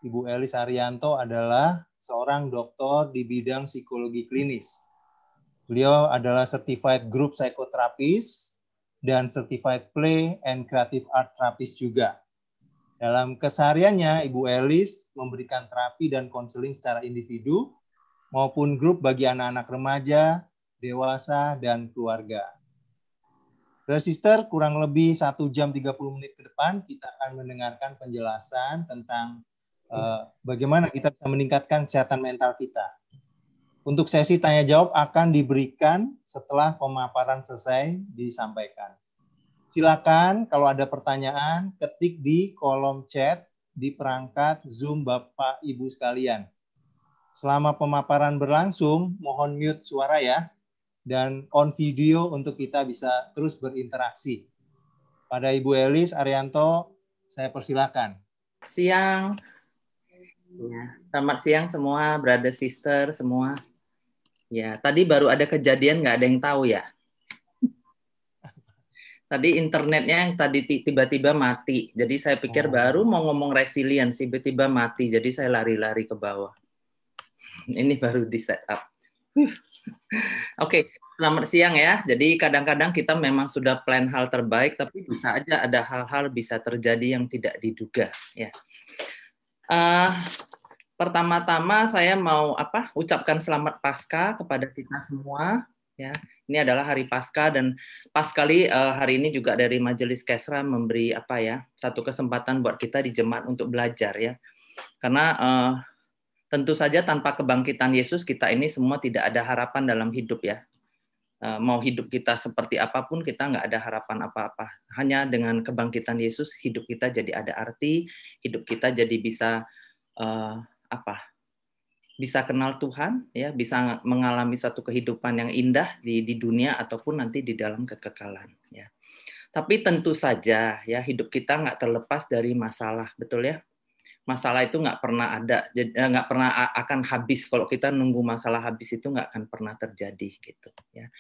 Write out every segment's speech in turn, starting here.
Ibu Elis Arianto adalah seorang doktor di bidang psikologi klinis. Beliau adalah Certified Group Psychotherapist dan Certified Play and Creative Art Therapist juga. Dalam kesehariannya, Ibu Elis memberikan terapi dan konseling secara individu maupun grup bagi anak-anak remaja, dewasa, dan keluarga. Sister, kurang lebih 1 jam 30 menit ke depan kita akan mendengarkan penjelasan tentang bagaimana kita bisa meningkatkan kesehatan mental kita. Untuk sesi tanya jawab akan diberikan setelah pemaparan selesai disampaikan. Silakan kalau ada pertanyaan ketik di kolom chat di perangkat Zoom Bapak Ibu sekalian. Selama pemaparan berlangsung, mohon mute suara ya, dan on video untuk kita bisa terus berinteraksi. Pada Ibu Elis Arianto, saya persilakan. Siang. Ya, selamat siang semua, brother sister semua. Ya, tadi baru ada kejadian nggak ada yang tahu ya. Tadi internetnya yang tadi tiba-tiba mati. Jadi saya pikir baru mau ngomong resilience, tiba-tiba mati. Jadi saya lari-lari ke bawah. Ini baru di setup. Oke, selamat siang ya. Jadi kadang-kadang kita memang sudah plan hal terbaik, tapi bisa aja ada hal-hal bisa terjadi yang tidak diduga. Ya. Pertama-tama saya mau ucapkan selamat Paskah kepada kita semua. Ya, ini adalah hari Paskah dan pas kali hari ini juga dari Majelis Kesra memberi satu kesempatan buat kita di jemaat untuk belajar ya. Karena tentu saja tanpa kebangkitan Yesus kita ini semua tidak ada harapan dalam hidup ya. Mau hidup kita seperti apapun kita nggak ada harapan apa-apa. Hanya dengan kebangkitan Yesus hidup kita jadi ada arti, hidup kita jadi bisa bisa kenal Tuhan, ya, bisa mengalami satu kehidupan yang indah di dunia ataupun nanti di dalam kekekalan. Ya. Tapi tentu saja, ya, hidup kita nggak terlepas dari masalah, betul ya? Masalah itu nggak pernah ada, nggak pernah akan habis. Kalau kita nunggu masalah habis itu nggak akan pernah terjadi, gitu. Ya.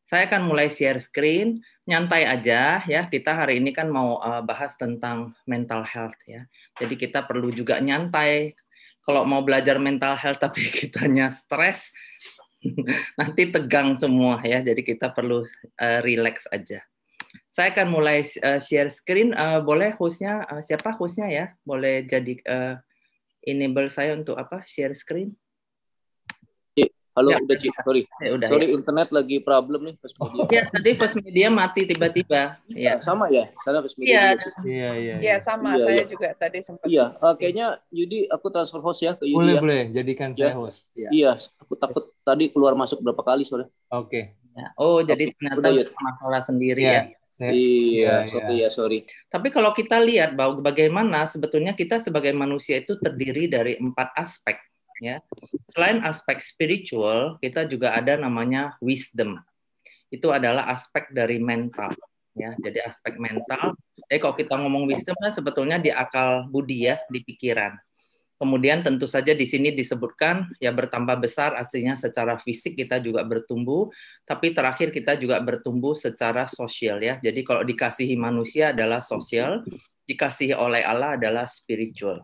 Saya akan mulai share screen, nyantai aja, ya. Kita hari ini kan mau bahas tentang mental health, ya. Jadi kita perlu juga nyantai. Kalau mau belajar mental health tapi kitanya stres, nanti tegang semua ya. Jadi kita perlu relax aja. Saya akan mulai share screen. Boleh hostnya siapa hostnya ya? Boleh jadi enable saya untuk share screen. Halo, ya, udah Ci, sorry. Sorry, ya. Internet lagi problem nih First Media. Ya, tadi First Media mati tiba-tiba. Ya, sama ya? Sana First Media. Iya, sama. Saya juga tadi sempat. Iya, kayaknya Yudi aku transfer host ya ke Yudi. Boleh, ya. Boleh, jadikan saya host. Ya. Iya, aku takut tadi keluar masuk berapa kali soalnya. Oke. Ya. Oh, jadi ternyata masalah sendiri ya. Sorry. Tapi kalau kita lihat bahwa bagaimana sebetulnya kita sebagai manusia itu terdiri dari 4 aspek. Ya, selain aspek spiritual, kita juga ada namanya wisdom. Itu adalah aspek dari mental. Ya, jadi aspek mental. Jadi kalau kita ngomong wisdom kan sebetulnya di akal budi ya, di pikiran. Kemudian tentu saja di sini disebutkan ya bertambah besar artinya secara fisik kita juga bertumbuh, tapi terakhir kita juga bertumbuh secara sosial ya. Jadi kalau dikasihi manusia adalah sosial, dikasihi oleh Allah adalah spiritual.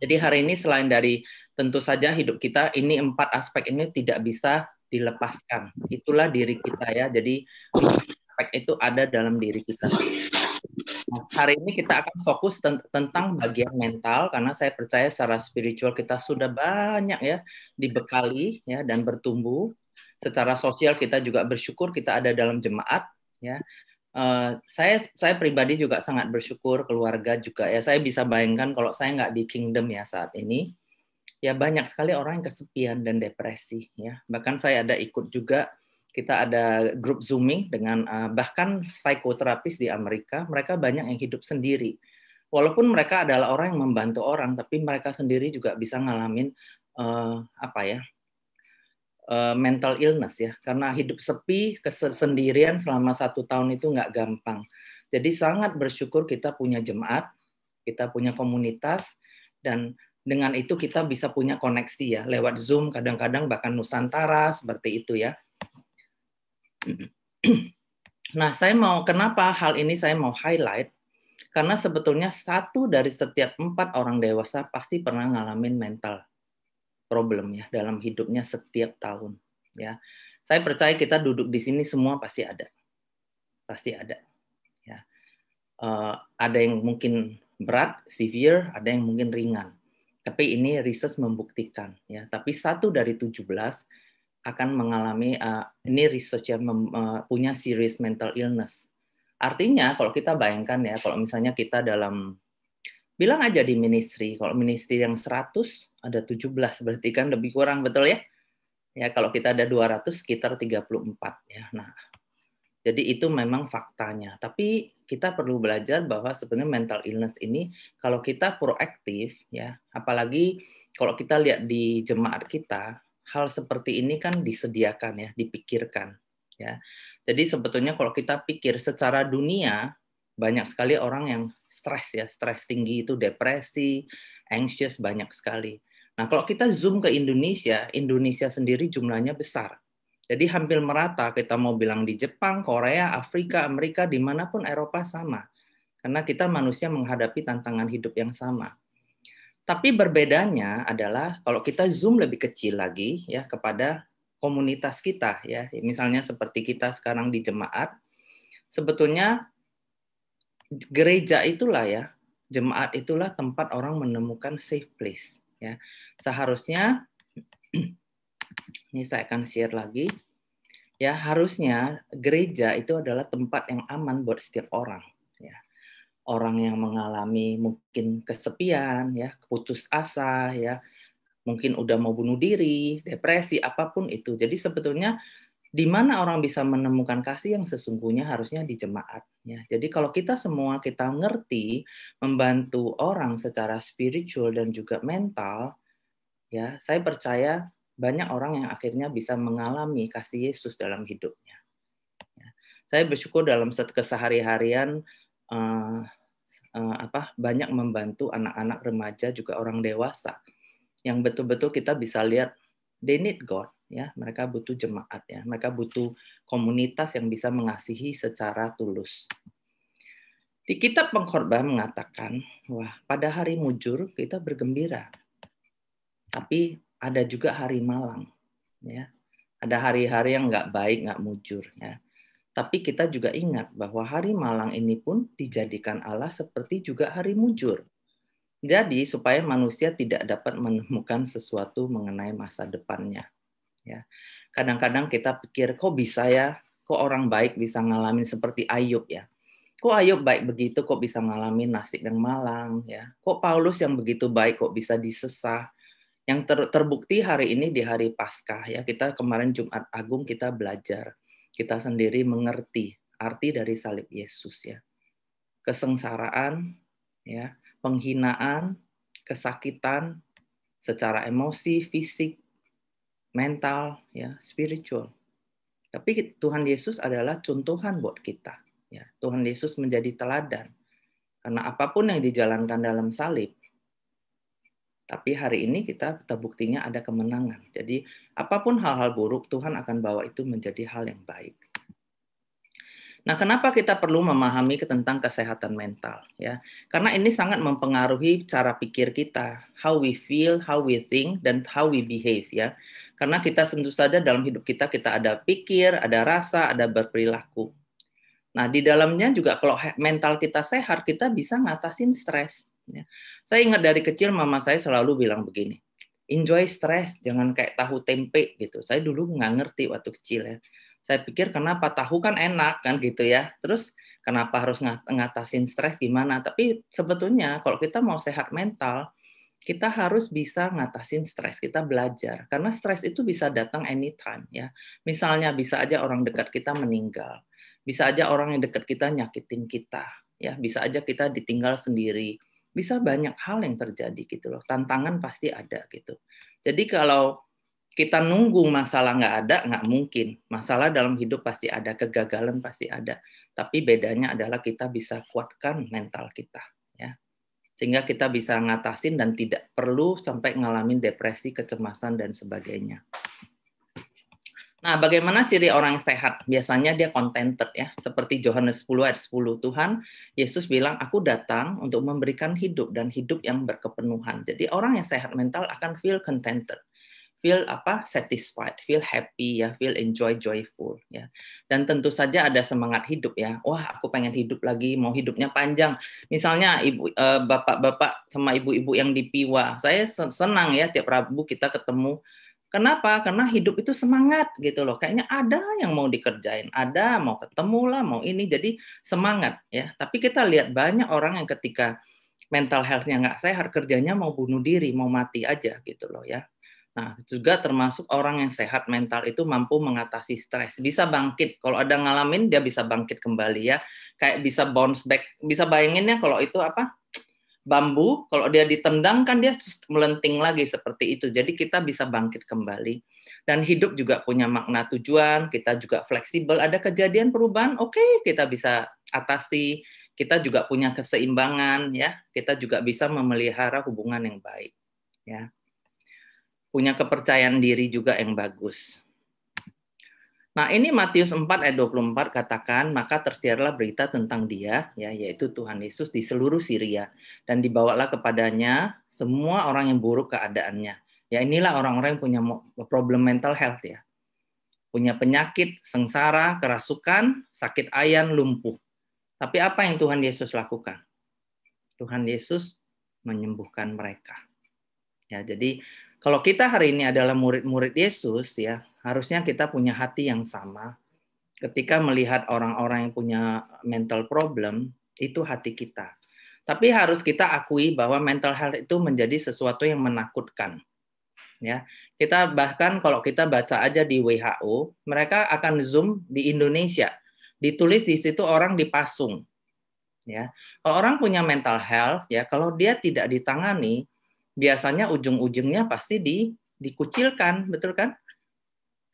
Jadi hari ini selain dari tentu saja hidup kita, ini 4 aspek ini tidak bisa dilepaskan. Itulah diri kita ya. Jadi aspek itu ada dalam diri kita. Nah, hari ini kita akan fokus tentang bagian mental karena saya percaya secara spiritual kita sudah banyak ya dibekali ya dan bertumbuh. Secara sosial kita juga bersyukur kita ada dalam jemaat ya. Saya pribadi juga sangat bersyukur, keluarga juga ya. Saya bisa bayangkan kalau saya nggak di Kingdom ya saat ini, ya banyak sekali orang yang kesepian dan depresi ya. Bahkan saya ada ikut juga, kita ada grup zooming dengan bahkan psikoterapis di Amerika. Mereka banyak yang hidup sendiri. Walaupun mereka adalah orang yang membantu orang, tapi mereka sendiri juga bisa ngalamin mental illness ya, karena hidup sepi, kesendirian selama 1 tahun itu nggak gampang. Jadi sangat bersyukur kita punya jemaat, kita punya komunitas, dan dengan itu kita bisa punya koneksi ya, lewat Zoom, kadang-kadang bahkan Nusantara, seperti itu ya. Nah, kenapa hal ini saya mau highlight? Karena sebetulnya 1 dari setiap 4 orang dewasa pasti pernah ngalamin mental problem ya dalam hidupnya setiap tahun. Ya, saya percaya kita duduk di sini semua pasti ada, Ya, ada yang mungkin berat, severe, ada yang mungkin ringan. Tapi ini research membuktikan ya. Tapi 1 dari 17 akan mengalami ini research yang punya serious mental illness. Artinya kalau kita bayangkan ya, kalau misalnya kita bilang aja di ministry, kalau ministry yang 100 ada 17, berarti kan lebih kurang, betul ya? Ya, kalau kita ada 200 sekitar 34 ya. Nah, jadi itu memang faktanya. Tapi kita perlu belajar bahwa sebenarnya mental illness ini kalau kita proaktif ya, apalagi kalau kita lihat di jemaat kita, hal seperti ini kan disediakan ya, dipikirkan ya. Jadi sebetulnya kalau kita pikir secara dunia banyak sekali orang yang stres ya, stres tinggi itu depresi, anxious banyak sekali. Nah, kalau kita zoom ke Indonesia, Indonesia sendiri jumlahnya besar. Jadi hampir merata, kita mau bilang di Jepang, Korea, Afrika, Amerika, dimanapun Eropa sama. Karena kita manusia menghadapi tantangan hidup yang sama. Tapi berbedanya adalah kalau kita zoom lebih kecil lagi ya kepada komunitas kita ya. Misalnya seperti kita sekarang di jemaat, sebetulnya gereja itulah ya, jemaat itulah tempat orang menemukan safe place ya. Seharusnya ini saya akan share lagi. Ya, harusnya gereja itu adalah tempat yang aman buat setiap orang ya. Orang yang mengalami mungkin kesepian ya, putus asa ya, mungkin udah mau bunuh diri, depresi, apapun itu. Jadi sebetulnya di mana orang bisa menemukan kasih yang sesungguhnya harusnya di jemaat ya. Jadi kalau kita semua kita ngerti membantu orang secara spiritual dan juga mental ya, saya percaya banyak orang yang akhirnya bisa mengalami kasih Yesus dalam hidupnya. Ya. Saya bersyukur dalam kesehari-harian banyak membantu anak-anak remaja juga orang dewasa yang betul-betul kita bisa lihat they need God ya, mereka butuh jemaat ya, mereka butuh komunitas yang bisa mengasihi secara tulus. Di kitab Pengkhotbah mengatakan, wah, pada hari mujur kita bergembira. Tapi ada juga hari malang ya. Ada hari-hari yang nggak baik, nggak mujur ya. Tapi kita juga ingat bahwa hari malang ini pun dijadikan Allah seperti juga hari mujur. Jadi supaya manusia tidak dapat menemukan sesuatu mengenai masa depannya. Ya, kadang-kadang kita pikir kok bisa ya, kok orang baik bisa ngalamin seperti Ayub ya. Kok Ayub baik begitu kok bisa ngalamin nasib yang malang ya. Kok Paulus yang begitu baik kok bisa disesah. Yang terbukti hari ini di hari Paskah ya, kita kemarin Jumat Agung kita belajar. Kita sendiri mengerti arti dari salib Yesus ya. Kesengsaraan ya, penghinaan, kesakitan secara emosi, fisik, mental, ya, spiritual. Tapi Tuhan Yesus adalah contohan buat kita. Ya, Tuhan Yesus menjadi teladan. Karena apapun yang dijalankan dalam salib, tapi hari ini kita terbuktinya ada kemenangan. Jadi apapun hal-hal buruk, Tuhan akan bawa itu menjadi hal yang baik. Nah, kenapa kita perlu memahami tentang kesehatan mental ya? Karena ini sangat mempengaruhi cara pikir kita, how we feel, how we think, dan how we behave ya. Karena kita tentu saja dalam hidup kita ada pikir, ada rasa, ada berperilaku. Nah, di dalamnya juga kalau mental kita sehat, kita bisa ngatasin stres. Ya. Saya ingat dari kecil mama saya selalu bilang begini, enjoy stress, jangan kayak tahu tempe gitu. Saya dulu nggak ngerti waktu kecil ya. Saya pikir kenapa tahu kan enak kan gitu ya. Terus kenapa harus ngatasin stres gimana? Tapi sebetulnya kalau kita mau sehat mental, kita harus bisa ngatasin stres. Kita belajar karena stres itu bisa datang anytime ya. Misalnya bisa aja orang dekat kita meninggal. Bisa aja orang yang dekat kita nyakitin kita ya. Bisa aja kita ditinggal sendiri. Bisa banyak hal yang terjadi gitu loh. Tantangan pasti ada gitu. Jadi kalau kita nunggu masalah nggak ada, nggak mungkin. Masalah dalam hidup pasti ada, kegagalan pasti ada. Tapi bedanya adalah kita bisa kuatkan mental kita, ya, sehingga kita bisa ngatasin dan tidak perlu sampai ngalamin depresi, kecemasan dan sebagainya. Nah, bagaimana ciri orang yang sehat? Biasanya dia contented ya. Seperti Yohanes 10 ayat 10. Tuhan Yesus bilang, aku datang untuk memberikan hidup dan hidup yang berkepenuhan. Jadi orang yang sehat mental akan feel contented. Feel satisfied, feel happy ya, feel joyful ya. Dan tentu saja ada semangat hidup ya. Wah, aku pengen hidup lagi, mau hidupnya panjang. Misalnya bapak-bapak sama ibu-ibu yang di Piwa. Saya senang ya tiap Rabu kita ketemu. Kenapa? Karena hidup itu semangat gitu loh. Kayaknya ada yang mau dikerjain, ada mau ketemu lah, mau ini. Jadi semangat ya. Tapi kita lihat banyak orang yang ketika mental health-nya nggak sehat, kerjanya mau bunuh diri, mau mati aja gitu loh ya. Nah, juga termasuk orang yang sehat mental itu mampu mengatasi stres, bisa bangkit. Kalau ada ngalamin, dia bisa bangkit kembali ya. Kayak bisa bounce back. Bisa bayangin ya kalau itu bambu, kalau dia ditendang kan dia melenting lagi seperti itu. Jadi kita bisa bangkit kembali. Dan hidup juga punya makna tujuan, kita juga fleksibel. Ada kejadian perubahan, oke, kita bisa atasi. Kita juga punya keseimbangan ya. Kita juga bisa memelihara hubungan yang baik ya. Punya kepercayaan diri juga yang bagus. Nah, ini Matius 4 ayat 24 katakan, maka tersiarlah berita tentang dia, ya, yaitu Tuhan Yesus di seluruh Syria, dan dibawalah kepadanya semua orang yang buruk keadaannya. Ya, inilah orang-orang yang punya problem mental health ya. Punya penyakit, sengsara, kerasukan, sakit ayan, lumpuh. Tapi apa yang Tuhan Yesus lakukan? Tuhan Yesus menyembuhkan mereka. Ya, jadi kalau kita hari ini adalah murid-murid Yesus ya, harusnya kita punya hati yang sama. Ketika melihat orang-orang yang punya mental problem, itu hati kita. Tapi harus kita akui bahwa mental health itu menjadi sesuatu yang menakutkan. Ya, kita bahkan kalau kita baca aja di WHO, mereka akan zoom di Indonesia. Ditulis di situ orang dipasung. Ya, kalau orang punya mental health ya, kalau dia tidak ditangani, biasanya ujung-ujungnya pasti dikucilkan, betul kan?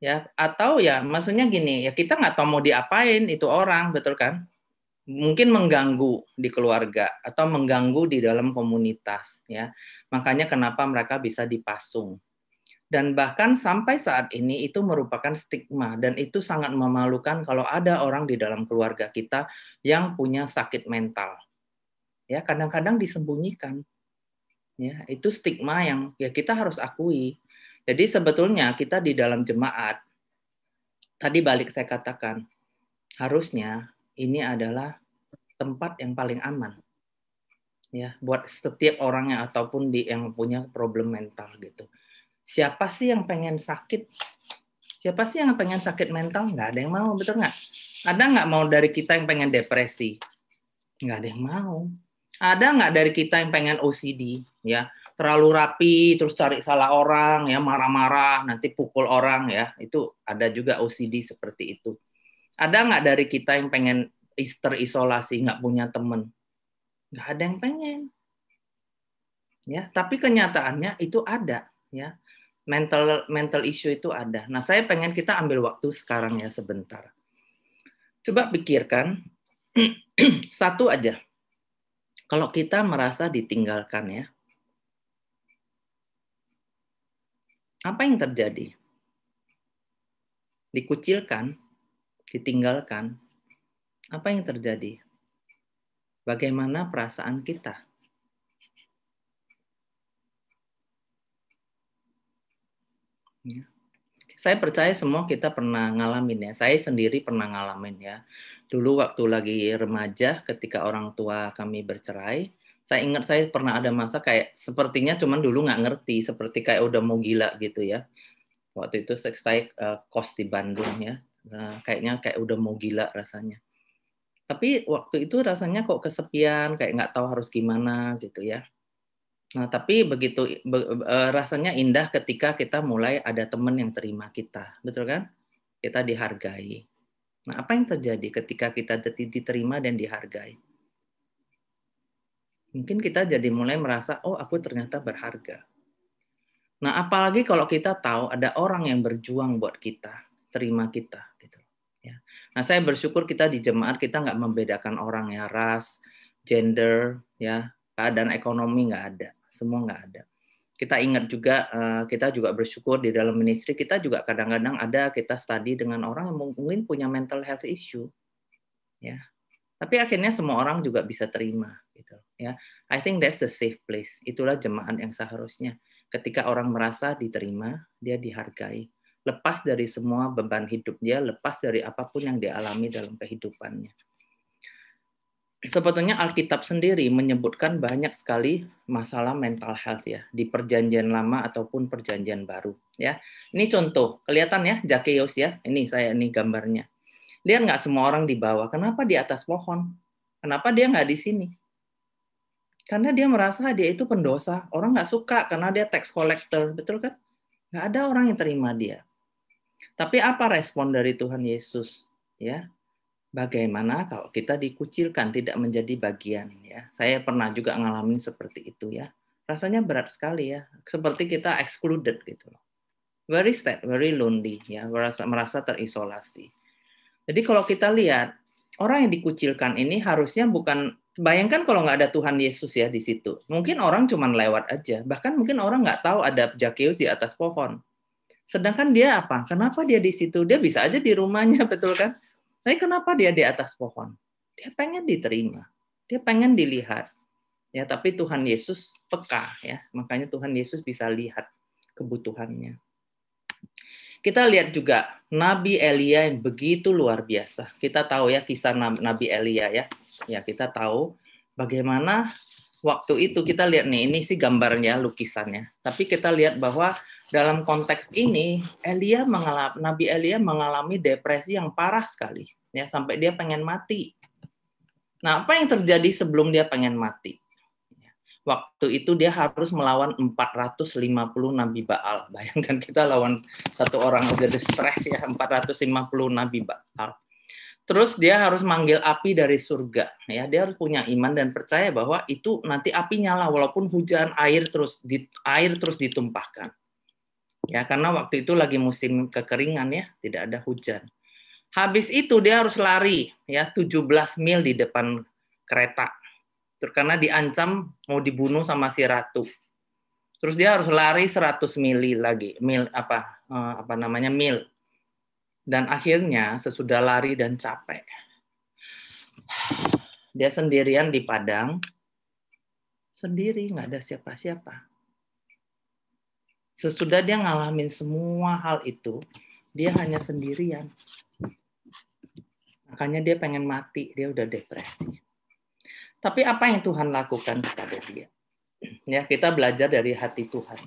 Ya, atau ya maksudnya gini, ya kita nggak tahu mau diapain itu orang, betul kan? Mungkin mengganggu di keluarga atau mengganggu di dalam komunitas, ya. Makanya kenapa mereka bisa dipasung. Dan bahkan sampai saat ini itu merupakan stigma dan itu sangat memalukan kalau ada orang di dalam keluarga kita yang punya sakit mental. Ya, kadang-kadang disembunyikan. Ya, itu stigma yang ya kita harus akui. Jadi sebetulnya kita di dalam jemaat, tadi balik saya katakan, harusnya ini adalah tempat yang paling aman. Ya, buat setiap orangnya ataupun yang punya problem mental gitu. Siapa sih yang pengen sakit? Siapa sih yang pengen sakit mental? Nggak ada yang mau, betul nggak? Ada nggak mau dari kita yang pengen depresi? Nggak ada yang mau. Ada nggak dari kita yang pengen OCD? Ya, terlalu rapi, terus cari salah orang, ya marah-marah, nanti pukul orang, ya itu ada juga OCD seperti itu. Ada nggak dari kita yang pengen terisolasi, nggak punya teman? Nggak ada yang pengen. Ya, tapi kenyataannya itu ada, ya. Mental issue itu ada. Nah, saya pengen kita ambil waktu sekarang ya sebentar. Coba pikirkan satu aja. Kalau kita merasa ditinggalkan ya, apa yang terjadi? Dikucilkan, ditinggalkan, apa yang terjadi? Bagaimana perasaan kita? Ya. Saya percaya semua kita pernah ngalamin ya. Saya sendiri pernah ngalamin ya. Dulu waktu lagi remaja ketika orang tua kami bercerai, saya ingat saya pernah ada masa kayak sepertinya cuman dulu nggak ngerti, seperti kayak udah mau gila gitu ya. Waktu itu saya kos di Bandung ya. Kayaknya kayak udah mau gila rasanya. Tapi waktu itu rasanya kok kesepian, kayak nggak tahu harus gimana gitu ya. Nah, tapi begitu rasanya indah ketika kita mulai ada teman yang terima kita, betul kan? Kita dihargai. Nah, apa yang terjadi ketika kita diterima dan dihargai? Mungkin kita jadi mulai merasa, oh aku ternyata berharga. Nah, apalagi kalau kita tahu ada orang yang berjuang buat kita, terima kita, gitu. Ya. Nah, saya bersyukur kita di jemaat kita nggak membedakan orang ya, ras, gender, ya, keadaan ekonomi nggak ada, semua nggak ada. Kita ingat juga, kita juga bersyukur di dalam ministry, kita juga kadang-kadang ada kita study dengan orang yang mungkin punya mental health issue, ya. Tapi akhirnya semua orang juga bisa terima, gitu, ya. I think that's a safe place. Itulah jemaat yang seharusnya. Ketika orang merasa diterima, dia dihargai, lepas dari semua beban hidup dia, lepas dari apapun yang dia alami dalam kehidupannya. Sebetulnya Alkitab sendiri menyebutkan banyak sekali masalah mental health ya di Perjanjian Lama ataupun Perjanjian Baru ya. Ini contoh, kelihatan ya Zakeus ya. Ini gambarnya. Dia nggak semua orang di bawah. Kenapa di atas pohon? Kenapa dia nggak di sini? Karena dia merasa dia itu pendosa. Orang nggak suka karena dia tax collector, betul kan? Nggak ada orang yang terima dia. Tapi apa respon dari Tuhan Yesus? Ya, bagaimana kalau kita dikucilkan, tidak menjadi bagian? Ya, saya pernah juga ngalamin seperti itu ya. Rasanya berat sekali ya, seperti kita excluded gitu loh. Very sad, very lonely ya, merasa terisolasi. Jadi kalau kita lihat orang yang dikucilkan ini harusnya bukan, bayangkan kalau nggak ada Tuhan Yesus ya di situ, mungkin orang cuma lewat aja, bahkan mungkin orang nggak tahu ada Zakeus di atas pohon. Sedangkan dia apa? Kenapa dia di situ? Dia bisa aja di rumahnya, betul kan? Tapi kenapa dia di atas pohon? Dia pengen diterima, dia pengen dilihat. Ya, tapi Tuhan Yesus peka ya, makanya Tuhan Yesus bisa lihat kebutuhannya. Kita lihat juga Nabi Elia yang begitu luar biasa. Kita tahu ya kisah Nabi Elia ya. Ya, kita tahu bagaimana waktu itu kita lihat nih, ini sih gambarnya, lukisannya. Tapi kita lihat bahwa dalam konteks ini Nabi Elia mengalami depresi yang parah sekali ya, sampai dia pengen mati. Nah, apa yang terjadi sebelum dia pengen mati? Waktu itu dia harus melawan 450 Nabi Baal. Bayangkan kita lawan satu orang aja udah stres ya, 450 Nabi Baal. Terus dia harus manggil api dari surga. Ya, dia harus punya iman dan percaya bahwa itu nanti api nyala walaupun hujan, air terus ditumpahkan. Ya, karena waktu itu lagi musim kekeringan ya, tidak ada hujan. Habis itu dia harus lari ya 17 mil di depan kereta. Karena diancam mau dibunuh sama si ratu. Terus dia harus lari 100 mil lagi, mil. Dan akhirnya sesudah lari dan capek, dia sendirian di padang, sendiri, nggak ada siapa-siapa. Sesudah dia ngalamin semua hal itu, dia hanya sendirian. Makanya dia pengen mati, dia udah depresi. Tapi apa yang Tuhan lakukan kepada dia? Ya, kita belajar dari hati Tuhan.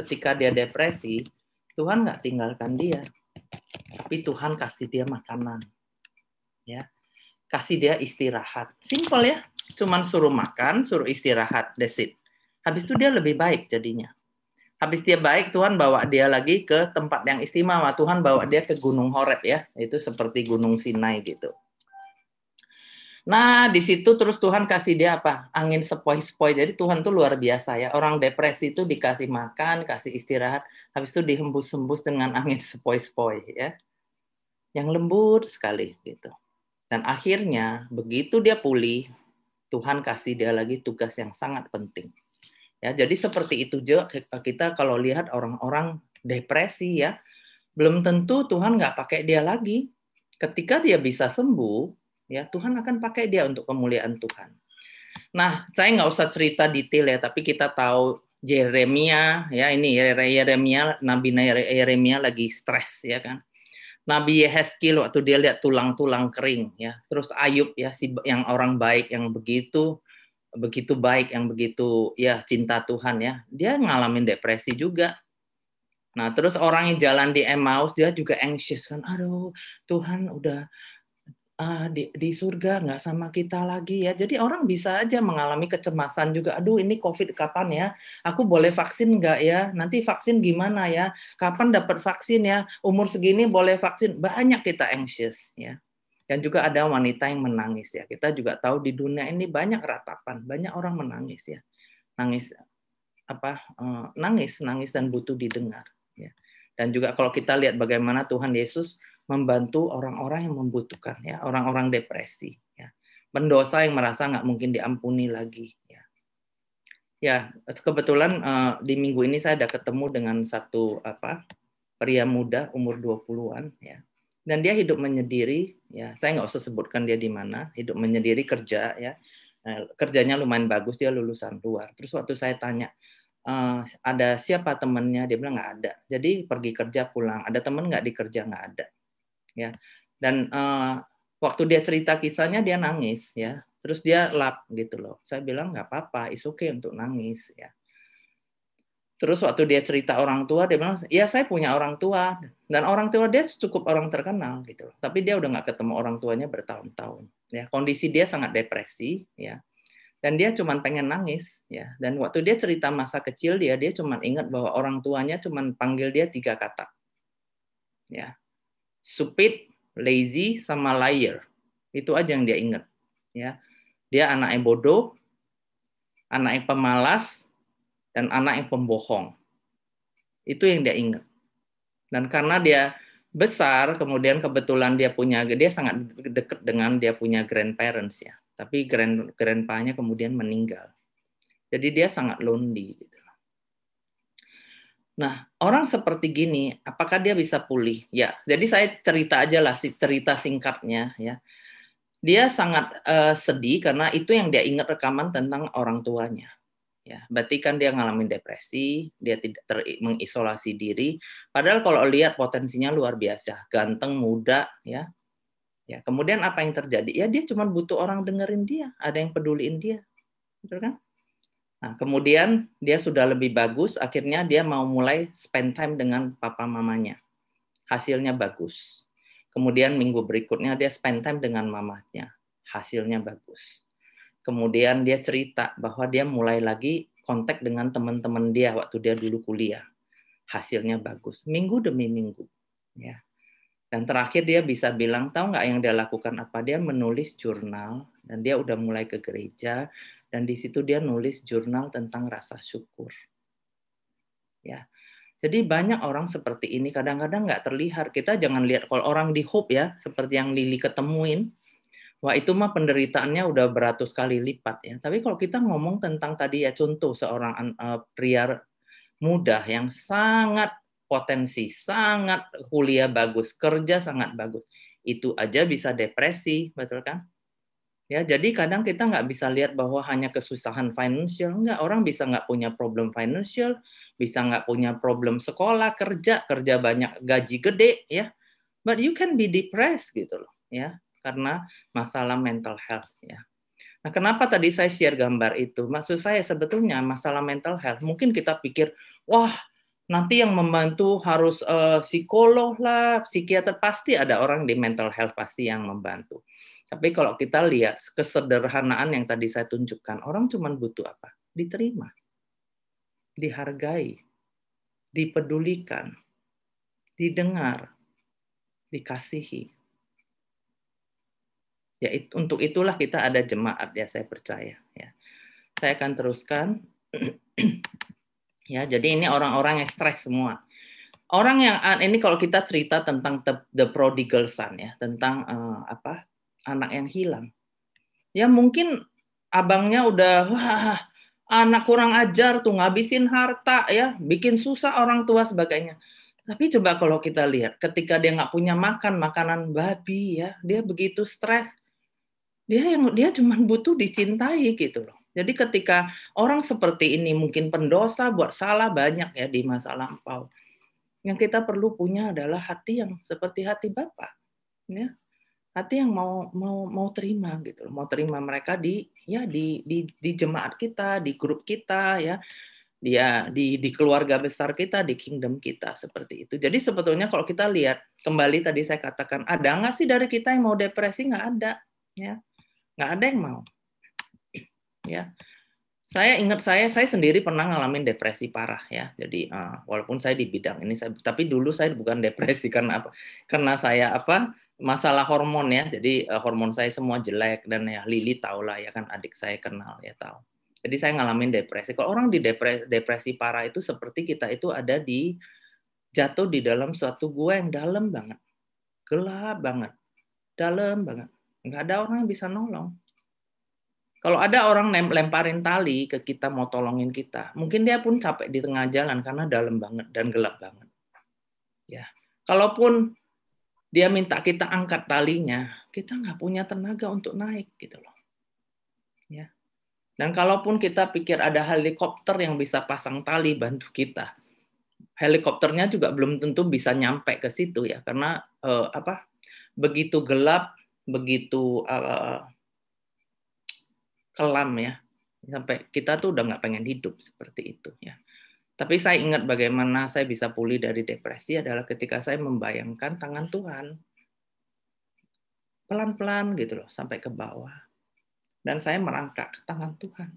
Ketika dia depresi, Tuhan nggak tinggalkan dia, tapi Tuhan kasih dia makanan, ya, kasih dia istirahat. Simple ya, cuman suruh makan, suruh istirahat, that's it. Habis itu dia lebih baik jadinya. Habis dia baik, Tuhan bawa dia lagi ke tempat yang istimewa. Tuhan bawa dia ke Gunung Horeb ya, itu seperti Gunung Sinai gitu. Nah, di situ terus Tuhan kasih dia apa? Angin sepoi-sepoi. Jadi Tuhan tuh luar biasa ya. Orang depresi itu dikasih makan, kasih istirahat, habis itu dihembus-hembus dengan angin sepoi-sepoi ya. Yang lembut sekali gitu. Dan akhirnya begitu dia pulih, Tuhan kasih dia lagi tugas yang sangat penting. Ya, jadi seperti itu juga kita kalau lihat orang-orang depresi ya, belum tentu Tuhan nggak pakai dia lagi. Ketika dia bisa sembuh, ya Tuhan akan pakai dia untuk kemuliaan Tuhan. Nah, saya nggak usah cerita detail ya, tapi kita tahu Yeremia, ya ini Nabi Yeremia lagi stres ya kan. Nabi Yehezkiel waktu dia lihat tulang-tulang kering ya. Terus Ayub ya, yang orang baik yang begitu baik, yang begitu ya cinta Tuhan ya, dia ngalamin depresi juga. Nah, terus orang yang jalan di Emmaus dia juga anxious kan, aduh Tuhan udah di surga nggak sama kita lagi ya. Jadi orang bisa aja mengalami kecemasan juga. Aduh ini COVID kapan ya? Aku boleh vaksin nggak ya? Nanti vaksin gimana ya? Kapan dapat vaksin ya? Umur segini boleh vaksin? Banyak kita anxious ya. Dan juga ada wanita yang menangis ya. Kita juga tahu di dunia ini banyak ratapan, banyak orang menangis ya. Nangis dan butuh didengar ya. Dan juga kalau kita lihat bagaimana Tuhan Yesus membantu orang-orang yang membutuhkan ya, orang-orang depresi ya, pendosa yang merasa nggak mungkin diampuni lagi ya. Ya, kebetulan di minggu ini saya ada ketemu dengan satu pria muda umur 20-an ya. Dan dia hidup menyendiri ya. Saya nggak usah sebutkan dia di mana, hidup menyendiri kerja ya. Kerjanya lumayan bagus, dia lulusan luar. Terus waktu saya tanya ada siapa temannya, dia bilang nggak ada. Jadi pergi kerja pulang. Ada teman nggak di kerja? Nggak ada. Ya. Dan waktu dia cerita kisahnya dia nangis ya. Terus dia lap gitu loh. Saya bilang nggak apa-apa, it's okay untuk nangis ya. Terus waktu dia cerita orang tua, dia bilang, ya saya punya orang tua. Dan orang tua dia cukup orang terkenal gitu loh. Tapi dia udah nggak ketemu orang tuanya bertahun-tahun. Ya, kondisi dia sangat depresi ya. Dan dia cuma pengen nangis ya. Dan waktu dia cerita masa kecil dia cuma ingat bahwa orang tuanya cuma panggil dia 3 kata. Ya. Stupid, lazy, sama liar. Itu aja yang dia ingat ya. Dia anak yang bodoh, anak yang pemalas, dan anak yang pembohong. Itu yang dia ingat. Dan karena dia besar, kemudian kebetulan dia sangat dekat dengan dia punya grandparents ya. Tapi grandpa-nya kemudian meninggal. Jadi dia sangat lonely. Gitu. Nah, orang seperti gini, apakah dia bisa pulih? Ya, jadi saya cerita aja lah, cerita singkatnya ya. Dia sangat sedih karena itu yang dia ingat rekaman tentang orang tuanya. Ya, berarti kan dia ngalamin depresi, dia tidak mengisolasi diri. Padahal kalau lihat potensinya luar biasa, ganteng, muda, ya. Ya, kemudian apa yang terjadi? Ya dia cuma butuh orang dengerin dia, ada yang peduliin dia, betul kan? Nah, kemudian dia sudah lebih bagus, akhirnya dia mau mulai spend time dengan papa mamanya. Hasilnya bagus. Kemudian minggu berikutnya dia spend time dengan mamanya. Hasilnya bagus. Kemudian dia cerita bahwa dia mulai lagi kontak dengan teman-teman dia waktu dia dulu kuliah. Hasilnya bagus. Minggu demi minggu. Ya. Dan terakhir dia bisa bilang, tahu nggak yang dia lakukan apa? Dia menulis jurnal, dan dia udah mulai ke gereja, dan di situ dia nulis jurnal tentang rasa syukur. Ya. Jadi banyak orang seperti ini kadang-kadang nggak terlihat. Kita jangan lihat kalau orang di Hope ya, seperti yang Lili ketemuin, wah itu mah penderitaannya udah beratus kali lipat ya. Tapi kalau kita ngomong tentang tadi ya contoh seorang pria muda yang sangat potensi, sangat kuliah bagus, kerja sangat bagus, itu aja bisa depresi, betul kan? Ya, jadi kadang kita nggak bisa lihat bahwa hanya kesusahan financial, enggak, orang bisa nggak punya problem financial, bisa nggak punya problem sekolah, kerja banyak, gaji gede, ya, but you can be depressed gitu loh, ya, karena masalah mental health, ya. Nah, kenapa tadi saya share gambar itu? Maksud saya sebetulnya masalah mental health, mungkin kita pikir, wah, nanti yang membantu harus psikolog lah, psikiater, pasti ada orang di mental health pasti yang membantu. Tapi kalau kita lihat kesederhanaan yang tadi saya tunjukkan, orang cuma butuh apa? Diterima, dihargai, dipedulikan, didengar, dikasihi. Ya, untuk itulah kita ada jemaat ya, saya percaya. Ya. Saya akan teruskan. Ya, jadi ini orang-orang yang stres semua. Orang yang ini kalau kita cerita tentang the prodigal son ya, tentang anak yang hilang. Ya mungkin abangnya udah wah anak kurang ajar tuh ngabisin harta ya, bikin susah orang tua sebagainya. Tapi coba kalau kita lihat ketika dia nggak punya makanan babi ya, dia begitu stres. Dia cuma butuh dicintai gitu loh. Jadi ketika orang seperti ini mungkin pendosa buat salah banyak ya di masa lampau. Yang kita perlu punya adalah hati yang seperti hati Bapa, ya. Hati yang mau terima gitu, mau terima mereka di jemaat kita, di grup kita, ya, di keluarga besar kita, di kingdom kita seperti itu. Jadi sebetulnya kalau kita lihat kembali tadi saya katakan, ada nggak sih dari kita yang mau depresi? Nggak ada, ya, nggak ada yang mau, ya. Saya ingat saya sendiri pernah ngalamin depresi parah ya. Jadi walaupun saya di bidang ini, tapi dulu saya bukan depresi karena apa? Karena saya masalah hormon ya. Jadi hormon saya semua jelek dan ya Lili tahu lah ya kan, adik saya kenal ya tahu. Jadi saya ngalamin depresi. Kalau orang di depresi parah itu seperti kita itu ada jatuh di dalam suatu gua yang dalam banget, gelap banget, dalam banget. Nggak ada orang yang bisa nolong. Kalau ada orang lemparin tali ke kita mau tolongin kita, mungkin dia pun capek di tengah jalan karena dalam banget dan gelap banget. Ya, kalaupun dia minta kita angkat talinya, kita nggak punya tenaga untuk naik gitu loh. Ya. Dan kalaupun kita pikir ada helikopter yang bisa pasang tali bantu kita, helikopternya juga belum tentu bisa nyampe ke situ ya, karena begitu gelap, begitu kelam ya, sampai kita tuh udah nggak pengen hidup seperti itu ya. Tapi saya ingat bagaimana saya bisa pulih dari depresi adalah ketika saya membayangkan tangan Tuhan pelan-pelan gitu loh sampai ke bawah, dan saya merangkak ke tangan Tuhan.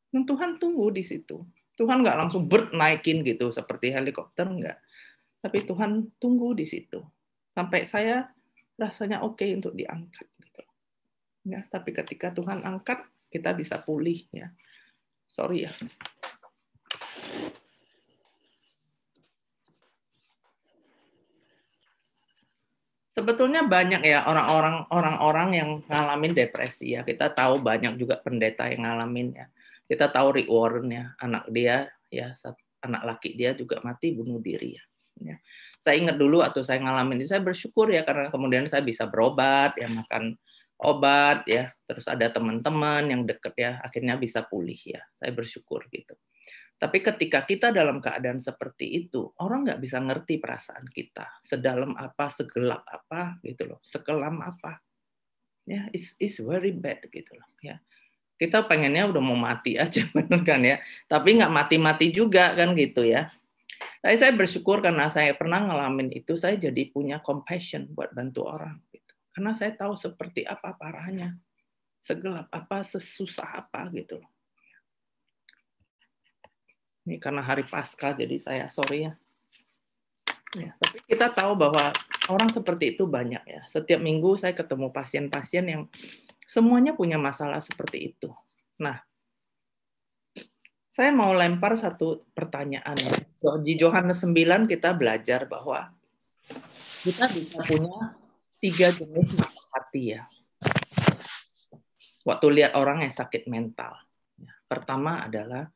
Dan Tuhan tunggu di situ. Tuhan nggak langsung naikin gitu seperti helikopter, enggak. Tapi Tuhan tunggu di situ sampai saya rasanya oke untuk diangkat gitu. Ya, tapi ketika Tuhan angkat, kita bisa pulih ya. Sorry ya. Sebetulnya banyak ya orang-orang yang ngalamin depresi ya. Kita tahu banyak juga pendeta yang ngalamin ya. Kita tahu Rick Warren ya, anak dia ya, anak laki dia juga mati bunuh diri ya. Saya ingat dulu atau saya ngalamin itu, saya bersyukur ya karena kemudian saya bisa berobat ya, makan obat ya, terus ada teman-teman yang deket ya, akhirnya bisa pulih ya. Saya bersyukur gitu. Tapi ketika kita dalam keadaan seperti itu, orang nggak bisa ngerti perasaan kita, sedalam apa, segelap apa gitu loh, sekelam apa. Ya, it's very bad gitu loh ya. Kita pengennya udah mau mati aja bener kan ya, tapi nggak mati-mati juga kan gitu ya. Tapi saya bersyukur karena saya pernah ngalamin itu, saya jadi punya compassion buat bantu orang gitu. Karena saya tahu seperti apa parahnya, segelap apa, sesusah apa gitu loh. Ini karena hari Paskah, jadi saya sorry ya. Ya. Tapi kita tahu bahwa orang seperti itu banyak ya. Setiap minggu saya ketemu pasien-pasien yang semuanya punya masalah seperti itu. Nah, saya mau lempar satu pertanyaan. Di Yohanes 9 kita belajar bahwa kita bisa punya 3 jenis mata hati ya. Waktu lihat orang yang sakit mental. Pertama adalah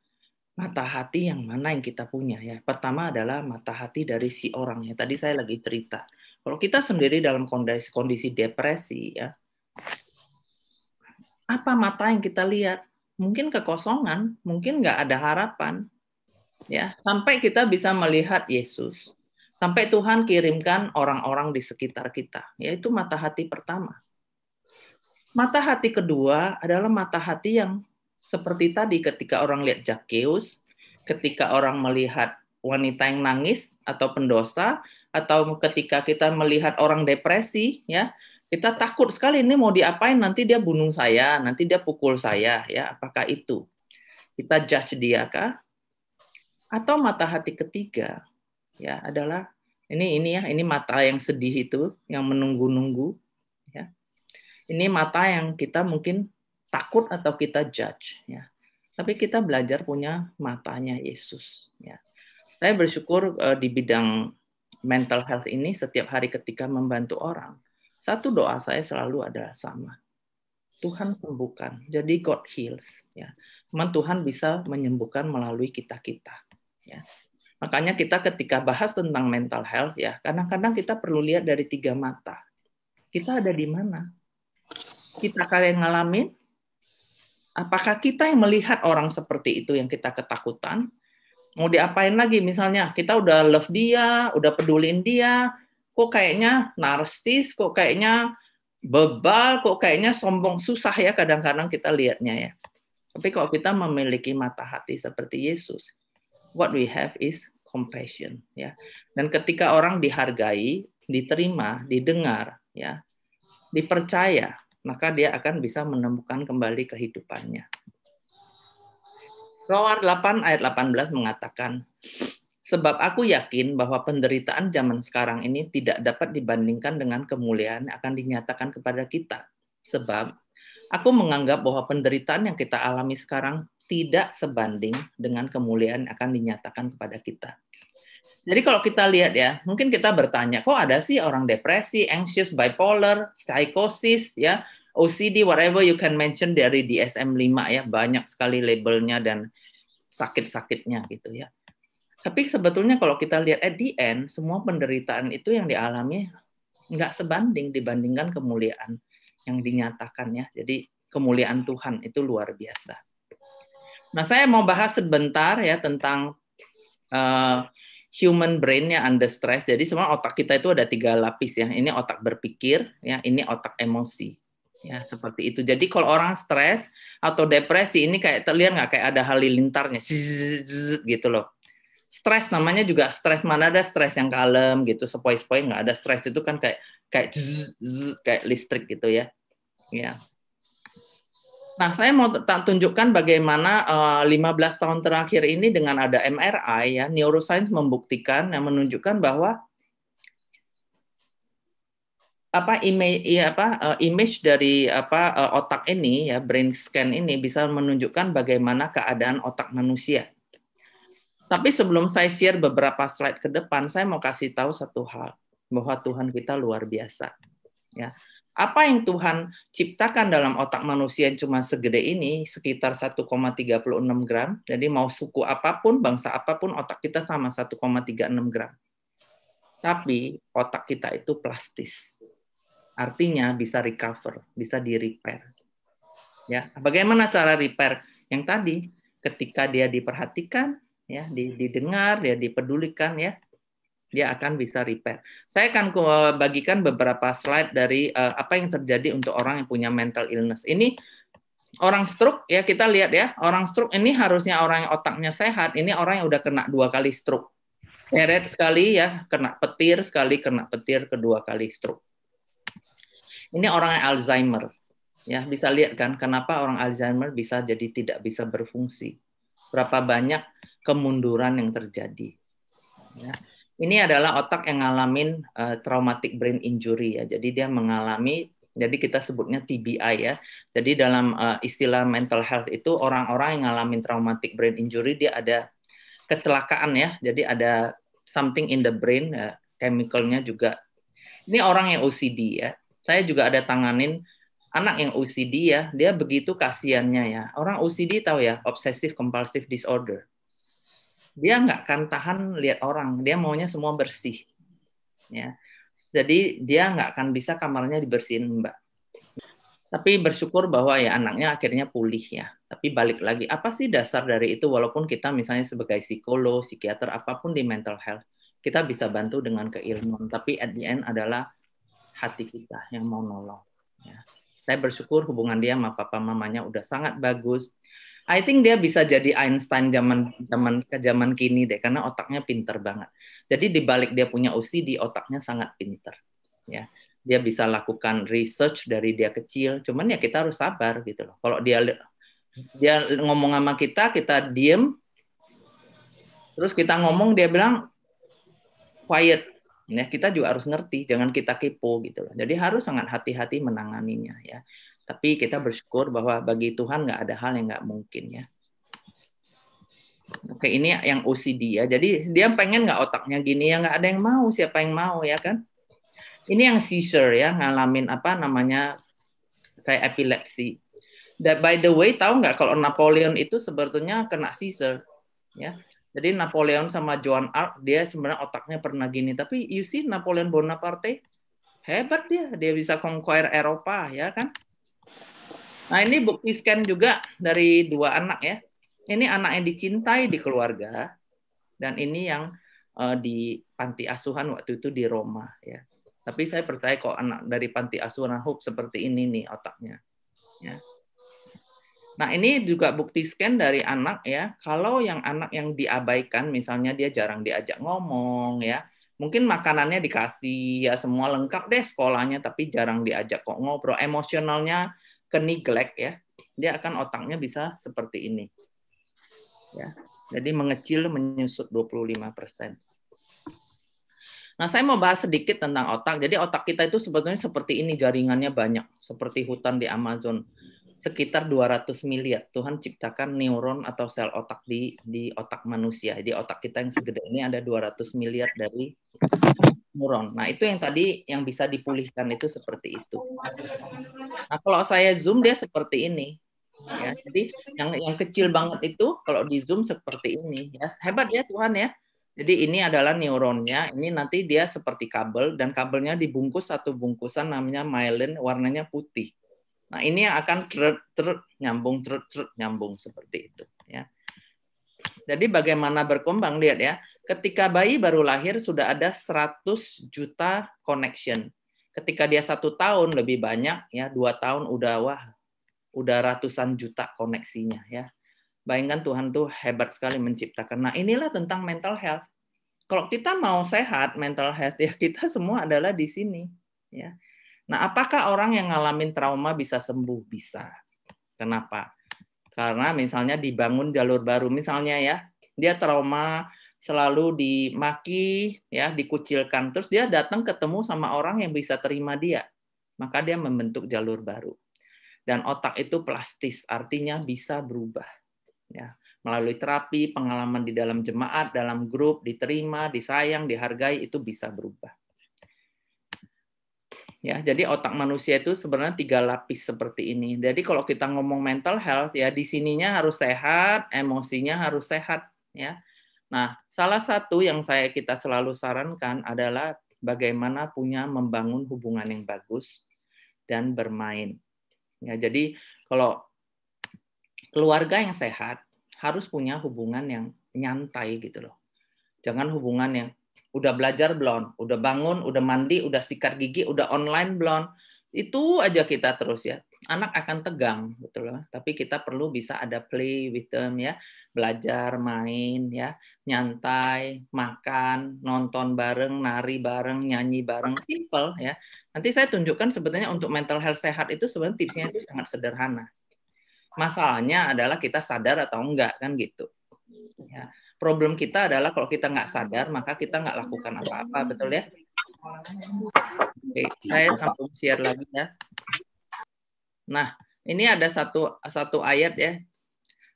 mata hati yang mana yang kita punya ya. Pertama adalah mata hati dari si orangnya. Tadi saya lagi cerita. Kalau kita sendiri dalam kondisi depresi ya, apa mata yang kita lihat? Mungkin kekosongan, mungkin nggak ada harapan. Ya, sampai kita bisa melihat Yesus. Sampai Tuhan kirimkan orang-orang di sekitar kita. Yaitu mata hati pertama. Mata hati kedua adalah mata hati yang seperti tadi ketika orang lihat Zakheus, ketika orang melihat wanita yang nangis atau pendosa, atau ketika kita melihat orang depresi, ya kita takut sekali ini mau diapain, nanti dia bunuh saya, nanti dia pukul saya, ya apakah itu kita judge dia kah? Atau mata hati ketiga, ya adalah ini mata yang sedih itu, yang menunggu-nunggu, ya ini mata yang kita mungkin takut atau kita judge ya. Tapi kita belajar punya matanya Yesus ya. Saya bersyukur di bidang mental health ini setiap hari ketika membantu orang. Satu doa saya selalu adalah sama. Tuhan sembuhkan. Jadi God heals ya. Memang Tuhan bisa menyembuhkan melalui kita-kita ya. Makanya kita ketika bahas tentang mental health ya, kadang-kadang kita perlu lihat dari 3 mata. Kita ada di mana? Kita kalian ngalamin? Apakah kita yang melihat orang seperti itu yang kita ketakutan? Mau diapain lagi? Misalnya kita udah love dia, udah pedulin dia, kok kayaknya narsis, kok kayaknya bebal, kok kayaknya sombong, susah ya kadang-kadang kita lihatnya ya. Tapi kalau kita memiliki mata hati seperti Yesus, what we have is compassion ya. Dan ketika orang dihargai, diterima, didengar ya, dipercaya, maka dia akan bisa menemukan kembali kehidupannya. Roma 8 ayat 18 mengatakan, sebab aku yakin bahwa penderitaan zaman sekarang ini tidak dapat dibandingkan dengan kemuliaan yang akan dinyatakan kepada kita. Sebab aku menganggap bahwa penderitaan yang kita alami sekarang tidak sebanding dengan kemuliaan yang akan dinyatakan kepada kita. Jadi kalau kita lihat ya, mungkin kita bertanya, kok ada sih orang depresi, anxious, bipolar, psikosis, ya, OCD, whatever you can mention dari DSM-5 ya, banyak sekali labelnya dan sakit-sakitnya gitu ya. Tapi sebetulnya kalau kita lihat at the end, semua penderitaan itu yang dialami nggak sebanding dibandingkan kemuliaan yang dinyatakan ya. Jadi kemuliaan Tuhan itu luar biasa. Nah, saya mau bahas sebentar ya tentang human brain-nya under stress. Jadi semua otak kita itu ada 3 lapis ya. Ini otak berpikir, ya. Ini otak emosi. Ya, seperti itu. Jadi kalau orang stres atau depresi ini kayak terlihat nggak kayak ada halilintarnya, gitu loh. Stres namanya juga stres, mana ada stres yang kalem gitu, sepoi-sepoi, nggak ada stres itu kan kayak listrik gitu ya. Ya. Nah, saya mau tunjukkan bagaimana 15 tahun terakhir ini dengan ada MRI ya, neuroscience membuktikan yang menunjukkan bahwa image dari otak ini ya, brain scan ini bisa menunjukkan bagaimana keadaan otak manusia. Tapi sebelum saya share beberapa slide ke depan, saya mau kasih tahu satu hal, bahwa Tuhan kita luar biasa. Ya. Apa yang Tuhan ciptakan dalam otak manusia yang cuma segede ini, sekitar 1,36 gram. Jadi mau suku apapun, bangsa apapun, otak kita sama 1,36 gram. Tapi otak kita itu plastis. Artinya bisa recover, bisa di-repair. Ya, bagaimana cara repair? Yang tadi, ketika dia diperhatikan, ya, didengar, dia dipedulikan, ya, dia akan bisa repair. Saya akan bagikan beberapa slide dari apa yang terjadi untuk orang yang punya mental illness. Ini orang stroke, ya, kita lihat ya, orang stroke ini harusnya orang yang otaknya sehat, ini orang yang udah kena 2 kali stroke. Seret sekali ya, kena petir sekali, kena petir kedua kali stroke. Ini orang yang Alzheimer. Ya, bisa lihat kan kenapa orang Alzheimer bisa jadi tidak bisa berfungsi. Berapa banyak kemunduran yang terjadi. Ya. Ini adalah otak yang ngalamin traumatic brain injury ya. Jadi dia mengalami, jadi kita sebutnya TBI ya. Jadi dalam istilah mental health itu orang-orang yang ngalamin traumatic brain injury dia ada kecelakaan ya. Jadi ada something in the brain, chemicalnya juga. Ini orang yang OCD ya. Saya juga ada tanganin anak yang OCD ya, dia begitu kasihannya ya. Orang OCD tahu ya, obsessive compulsive disorder. Dia nggak akan tahan lihat orang, dia maunya semua bersih. Ya. Jadi dia nggak akan bisa kamarnya dibersihin, Mbak. Tapi bersyukur bahwa ya anaknya akhirnya pulih ya. Tapi balik lagi, apa sih dasar dari itu? Walaupun kita misalnya sebagai psikolog, psikiater, apapun di mental health, kita bisa bantu dengan keilmuan. Tapi at the end adalah hati kita yang mau nolong. Ya. Saya bersyukur hubungan dia sama papa mamanya udah sangat bagus. I think dia bisa jadi Einstein zaman kini deh, karena otaknya pinter banget. Jadi di balik dia punya OCD, otaknya sangat pinter. Ya, dia bisa lakukan research dari dia kecil. Cuman ya kita harus sabar gitu loh. Kalau dia ngomong sama kita diem, terus kita ngomong dia bilang quiet. Ya, kita juga harus ngerti, jangan kita kepo gitu loh. Jadi harus sangat hati-hati menanganinya ya. Tapi kita bersyukur bahwa bagi Tuhan nggak ada hal yang nggak mungkin ya. Oke, ini yang OCD ya. Jadi dia pengen nggak otaknya gini ya, nggak ada yang mau. Siapa yang mau ya kan? Ini yang seizure ya, ngalamin apa namanya kayak epilepsi. By the way, tahu nggak kalau Napoleon itu sebetulnya kena seizure ya. Jadi Napoleon sama Joan Arc, dia sebenarnya otaknya pernah gini. Tapi you see Napoleon Bonaparte, hebat dia bisa conquer Eropa, ya kan? Nah ini bukti scan juga dari 2 anak ya. Ini anak yang dicintai di keluarga, dan ini yang di panti asuhan waktu itu di Roma. Ya. Tapi saya percaya kok anak dari panti asuhan Hope seperti ini nih otaknya. Ya. Nah, ini juga bukti scan dari anak ya. Kalau yang anak yang diabaikan, misalnya dia jarang diajak ngomong ya, mungkin makanannya dikasih ya semua lengkap deh sekolahnya, tapi jarang diajak kok ngobrol, emosionalnya ke neglect ya, dia akan otaknya bisa seperti ini. Ya. Jadi mengecil menyusut 25%. Nah, saya mau bahas sedikit tentang otak. Jadi otak kita itu sebetulnya seperti ini, jaringannya banyak, seperti hutan di Amazon. Sekitar 200 miliar Tuhan ciptakan neuron atau sel otak di otak manusia. Di otak kita yang segede ini ada 200 miliar dari neuron. Nah, itu yang tadi yang bisa dipulihkan itu seperti itu. Nah, kalau saya zoom dia seperti ini. Ya, jadi yang kecil banget itu kalau di zoom seperti ini ya. Hebat ya Tuhan ya. Jadi ini adalah neuronnya, ini nanti dia seperti kabel dan kabelnya dibungkus satu bungkusan namanya myelin warnanya putih. Nah, ini yang akan nyambung nyambung seperti itu ya. Jadi bagaimana berkembang lihat ya. Ketika bayi baru lahir sudah ada 100 juta connection. Ketika dia 1 tahun lebih banyak ya, 2 tahun udah ratusan juta koneksinya ya. Bayangkan Tuhan tuh hebat sekali menciptakan. Nah, inilah tentang mental health. Kalau kita mau sehat mental health ya kita semua adalah di sini ya. Nah, apakah orang yang ngalamin trauma bisa sembuh? Bisa. Kenapa? Karena misalnya dibangun jalur baru misalnya ya. Dia trauma selalu dimaki ya, dikucilkan. Terus dia datang ketemu sama orang yang bisa terima dia. Maka dia membentuk jalur baru. Dan otak itu plastis, artinya bisa berubah. Ya, melalui terapi, pengalaman di dalam jemaat, dalam grup, diterima, disayang, dihargai, itu bisa berubah. Ya, jadi otak manusia itu sebenarnya 3 lapis seperti ini. Jadi kalau kita ngomong mental health, ya di sininya harus sehat, emosinya harus sehat. Ya. Nah, salah satu yang kita selalu sarankan adalah bagaimana membangun hubungan yang bagus dan bermain. Ya, jadi kalau keluarga yang sehat harus punya hubungan yang nyantai gitu loh. Jangan hubungan yang udah belajar belum, udah bangun, udah mandi, udah sikat gigi, udah online belum. Itu aja kita terus ya. Anak akan tegang betul loh. Tapi kita perlu bisa ada play with them ya. Belajar, main ya, nyantai, makan, nonton bareng, nari bareng, nyanyi bareng, simple ya. Nanti saya tunjukkan sebetulnya untuk mental health sehat itu sebenarnya tipsnya itu sangat sederhana. Masalahnya adalah kita sadar atau enggak kan gitu. Ya. Problem kita adalah kalau kita nggak sadar maka kita nggak lakukan apa-apa, betul ya? Oke, saya sambung share lagi ya. Nah, ini ada satu ayat ya.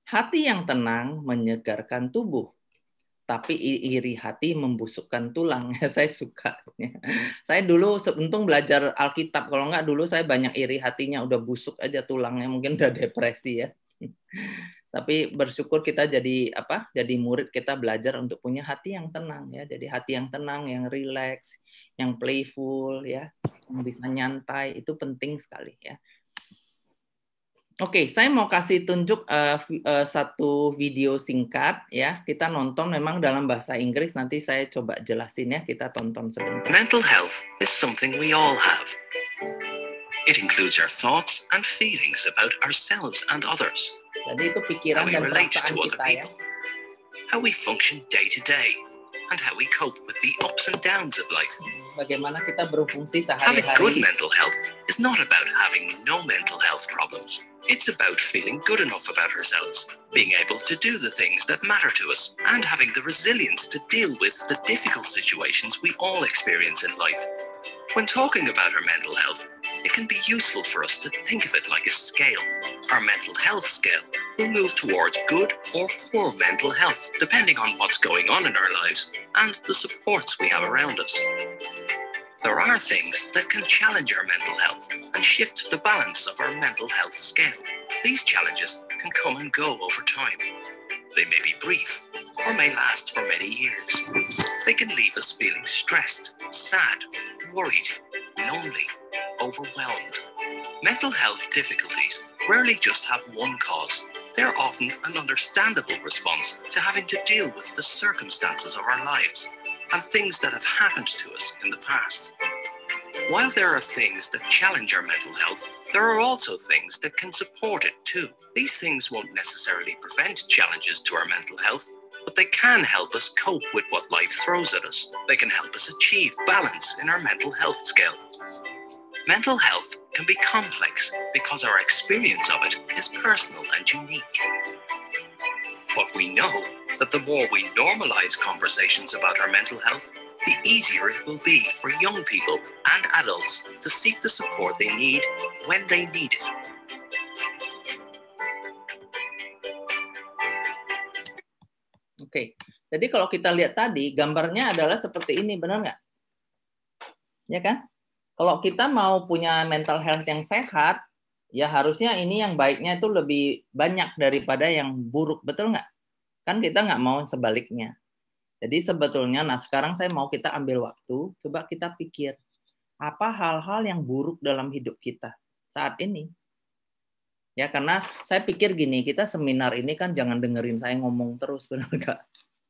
Hati yang tenang menyegarkan tubuh, tapi iri hati membusukkan tulang. Saya suka. Saya dulu untung belajar Alkitab. Kalau nggak dulu saya banyak iri hatinya, udah busuk aja tulangnya, mungkin udah depresi ya. Tapi bersyukur kita jadi murid, kita belajar untuk punya hati yang tenang ya. Jadi hati yang tenang, yang rileks, yang playful ya, yang bisa nyantai, itu penting sekali ya. Oke, saya mau kasih tunjuk satu video singkat ya. Kita nonton memang dalam bahasa Inggris, nanti saya coba jelasin ya. Kita tonton sebentar. Mental health is something we all have. It includes our thoughts and feelings about ourselves and others. Jadi itu pikiran dan perasaan kita ya. How we function day to day, and how we cope with the ups and downs of life. Bagaimana kita berfungsi sehari-hari. Having good mental health is not about having no mental health problems. It's about feeling good enough about ourselves, being able to do the things that matter to us, and having the resilience to deal with the difficult situations we all experience in life. When talking about our mental health, it can be useful for us to think of it like a scale. Our mental health scale will move towards good or poor mental health, depending on what's going on in our lives and the supports we have around us. There are things that can challenge our mental health and shift the balance of our mental health scale. These challenges can come and go over time. They may be brief or may last for many years. They can leave us feeling stressed, sad, worried, lonely, overwhelmed. Mental health difficulties rarely just have one cause. They're often an understandable response to having to deal with the circumstances of our lives and things that have happened to us in the past. While there are things that challenge our mental health, there are also things that can support it too. These things won't necessarily prevent challenges to our mental health, but they can help us cope with what life throws at us. They can help us achieve balance in our mental health scale. Mental health can be complex because our experience of it is personal and unique. But we know that the more we normalize conversations about our mental health, the easier it will be for young people and adults to seek the support they need when they need it. Oke, jadi kalau kita lihat tadi, gambarnya adalah seperti ini, benar nggak? Ya kan? Kalau kita mau punya mental health yang sehat, ya harusnya ini yang baiknya itu lebih banyak daripada yang buruk, betul nggak? Kan kita nggak mau sebaliknya. Jadi sebetulnya, nah sekarang saya mau kita ambil waktu, coba kita pikir, apa hal-hal yang buruk dalam hidup kita saat ini? Ya, karena saya pikir gini, kita seminar ini kan jangan dengerin saya ngomong terus, benar nggak?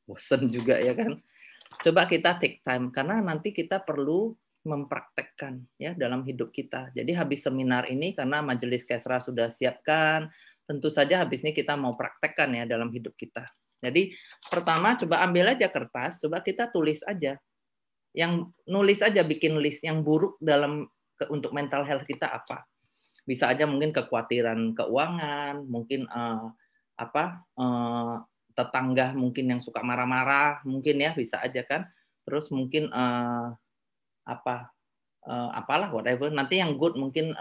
Bosen juga ya kan? Coba kita take time, karena nanti kita perlu mempraktekkan ya dalam hidup kita. Jadi habis seminar ini, karena Majelis Kesra sudah siapkan, tentu saja habis ini kita mau praktekkan ya dalam hidup kita. Jadi pertama coba ambil aja kertas, coba kita tulis aja. Yang nulis aja, bikin list yang buruk dalam untuk mental health kita apa. Bisa aja mungkin kekhawatiran keuangan, mungkin tetangga mungkin yang suka marah-marah, mungkin ya bisa aja kan. Terus mungkin apalah whatever. Nanti yang good mungkin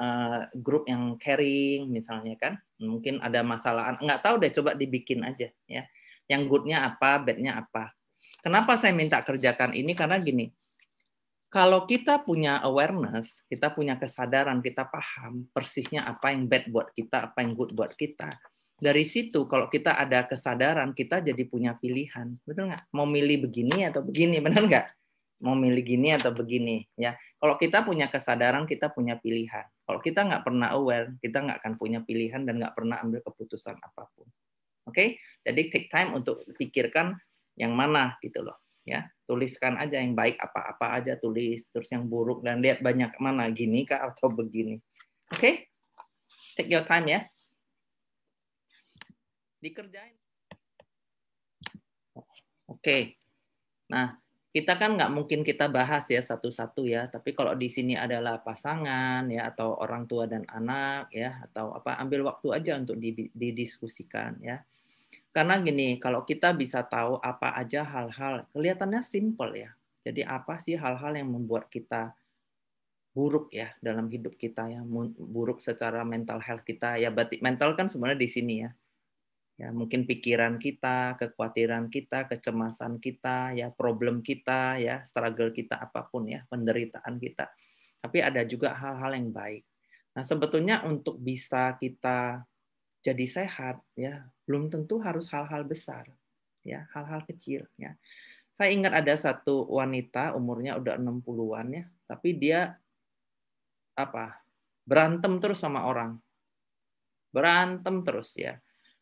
grup yang caring misalnya kan. Mungkin ada masalah, nggak tahu deh, coba dibikin aja ya. Yang good-nya apa, bad-nya apa. Kenapa saya minta kerjakan ini? Karena gini, kalau kita punya awareness, kita punya kesadaran, kita paham persisnya apa yang bad buat kita, apa yang good buat kita. Dari situ, kalau kita ada kesadaran, kita jadi punya pilihan. Betul nggak? Mau milih begini atau begini, benar nggak? Mau milih gini atau begini. Ya, kalau kita punya kesadaran, kita punya pilihan. Kalau kita nggak pernah aware, kita nggak akan punya pilihan dan nggak pernah ambil keputusan apapun. Oke? Jadi take time untuk pikirkan yang mana gitu loh. Ya, tuliskan aja yang baik apa-apa aja tulis, terus yang buruk dan lihat banyak mana, gini kah atau begini. Oke? Take your time ya. Dikerjain. Oke. Nah, kita kan nggak mungkin kita bahas ya satu-satu ya, tapi kalau di sini adalah pasangan ya atau orang tua dan anak ya atau apa, ambil waktu aja untuk didiskusikan ya. Karena gini, kalau kita bisa tahu apa aja hal-hal, kelihatannya simple ya. Jadi apa sih hal-hal yang membuat kita buruk ya dalam hidup kita ya, buruk secara mental health kita ya. Berarti mental kan sebenarnya di sini ya. Ya, mungkin pikiran kita, kekhawatiran kita, kecemasan kita, ya problem kita, ya struggle kita apapun ya, penderitaan kita. Tapi ada juga hal-hal yang baik. Nah, sebetulnya untuk bisa kita jadi sehat ya belum tentu harus hal-hal besar ya, hal-hal kecil ya. Saya ingat ada satu wanita umurnya udah 60-an ya, tapi dia berantem terus sama orang. Berantem terus ya.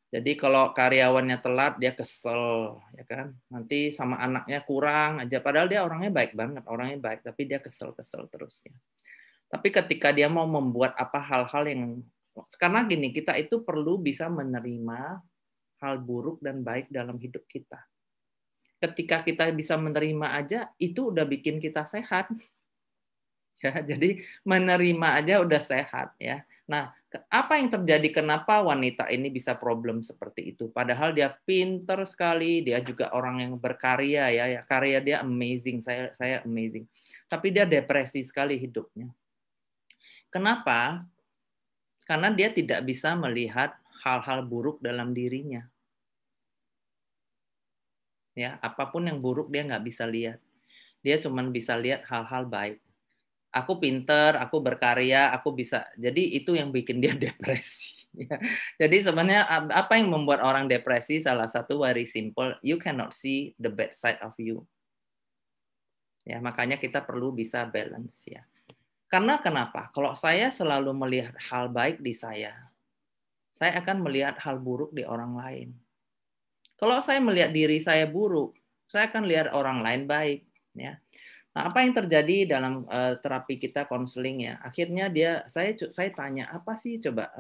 Jadi kalau karyawannya telat dia kesel ya kan. Nanti sama anaknya kurang aja, padahal dia orangnya baik banget, orangnya baik, tapi dia kesel-kesel terus ya. Tapi ketika dia mau membuat hal-hal yang, karena gini, kita itu perlu bisa menerima hal buruk dan baik dalam hidup kita. Ketika kita bisa menerima aja, itu udah bikin kita sehat. Ya, jadi menerima aja udah sehat ya. Nah, apa yang terjadi, kenapa wanita ini bisa problem seperti itu? Padahal dia pinter sekali, dia juga orang yang berkarya ya, karya dia amazing, saya amazing. Tapi dia depresi sekali hidupnya. Kenapa? Karena dia tidak bisa melihat hal-hal buruk dalam dirinya. Ya, apapun yang buruk dia nggak bisa lihat. Dia cuma bisa lihat hal-hal baik. Aku pinter, aku berkarya, aku bisa. Jadi itu yang bikin dia depresi. Jadi sebenarnya apa yang membuat orang depresi, salah satu very simple, you cannot see the bad side of you. Ya, makanya kita perlu bisa balance ya. Karena kenapa? Kalau saya selalu melihat hal baik di saya akan melihat hal buruk di orang lain. Kalau saya melihat diri saya buruk, saya akan lihat orang lain baik. Ya. Nah, apa yang terjadi dalam terapi kita konseling ya? Akhirnya saya tanya apa sih coba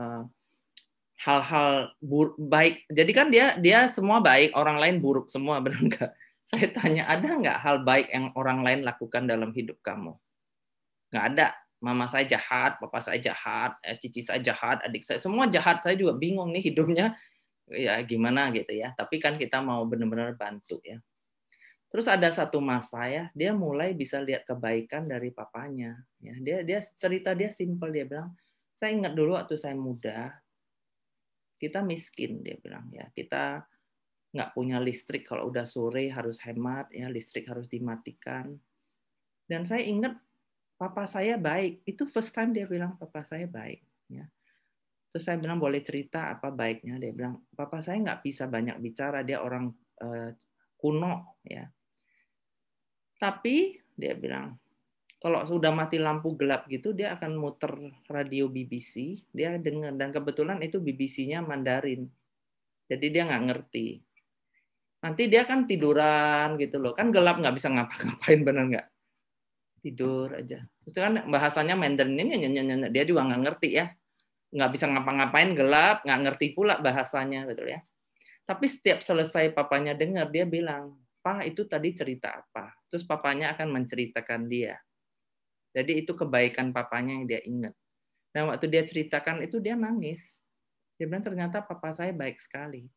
hal-hal baik. Jadi kan dia semua baik, orang lain buruk semua, benar nggak? Saya tanya, ada nggak hal baik yang orang lain lakukan dalam hidup kamu? Nggak ada. Mama saya jahat, papa saya jahat, cici saya jahat, adik saya semua jahat. Saya juga bingung nih hidupnya ya gimana gitu ya. Tapi kan kita mau benar-benar bantu ya. Terus ada satu masa ya, dia mulai bisa lihat kebaikan dari papanya. Ya, dia cerita dia simple, dia bilang, saya ingat dulu waktu saya muda, kita miskin, dia bilang ya, kita nggak punya listrik, kalau udah sore harus hemat ya, listrik harus dimatikan. Dan saya ingat papa saya baik. Itu first time dia bilang papa saya baik. Ya. Terus saya bilang boleh cerita apa baiknya? Dia bilang papa saya nggak bisa banyak bicara, dia orang kuno ya. Tapi dia bilang kalau sudah mati lampu gelap gitu dia akan muter radio BBC, dia dengar, dan kebetulan itu BBC-nya Mandarin. Jadi dia nggak ngerti. Nanti dia kan tiduran gitu loh, kan gelap nggak bisa ngapa-ngapain, bener nggak? Tidur aja. Terus kan bahasanya Mandarin ini dia juga nggak ngerti ya, nggak bisa ngapa-ngapain, gelap, nggak ngerti pula bahasanya, betul ya. Tapi setiap selesai papanya dengar, dia bilang, "Pak, itu tadi cerita apa?" Terus papanya akan menceritakan dia. Jadi itu kebaikan papanya yang dia ingat. Dan waktu dia ceritakan itu dia nangis. Dia bilang ternyata papa saya baik sekali.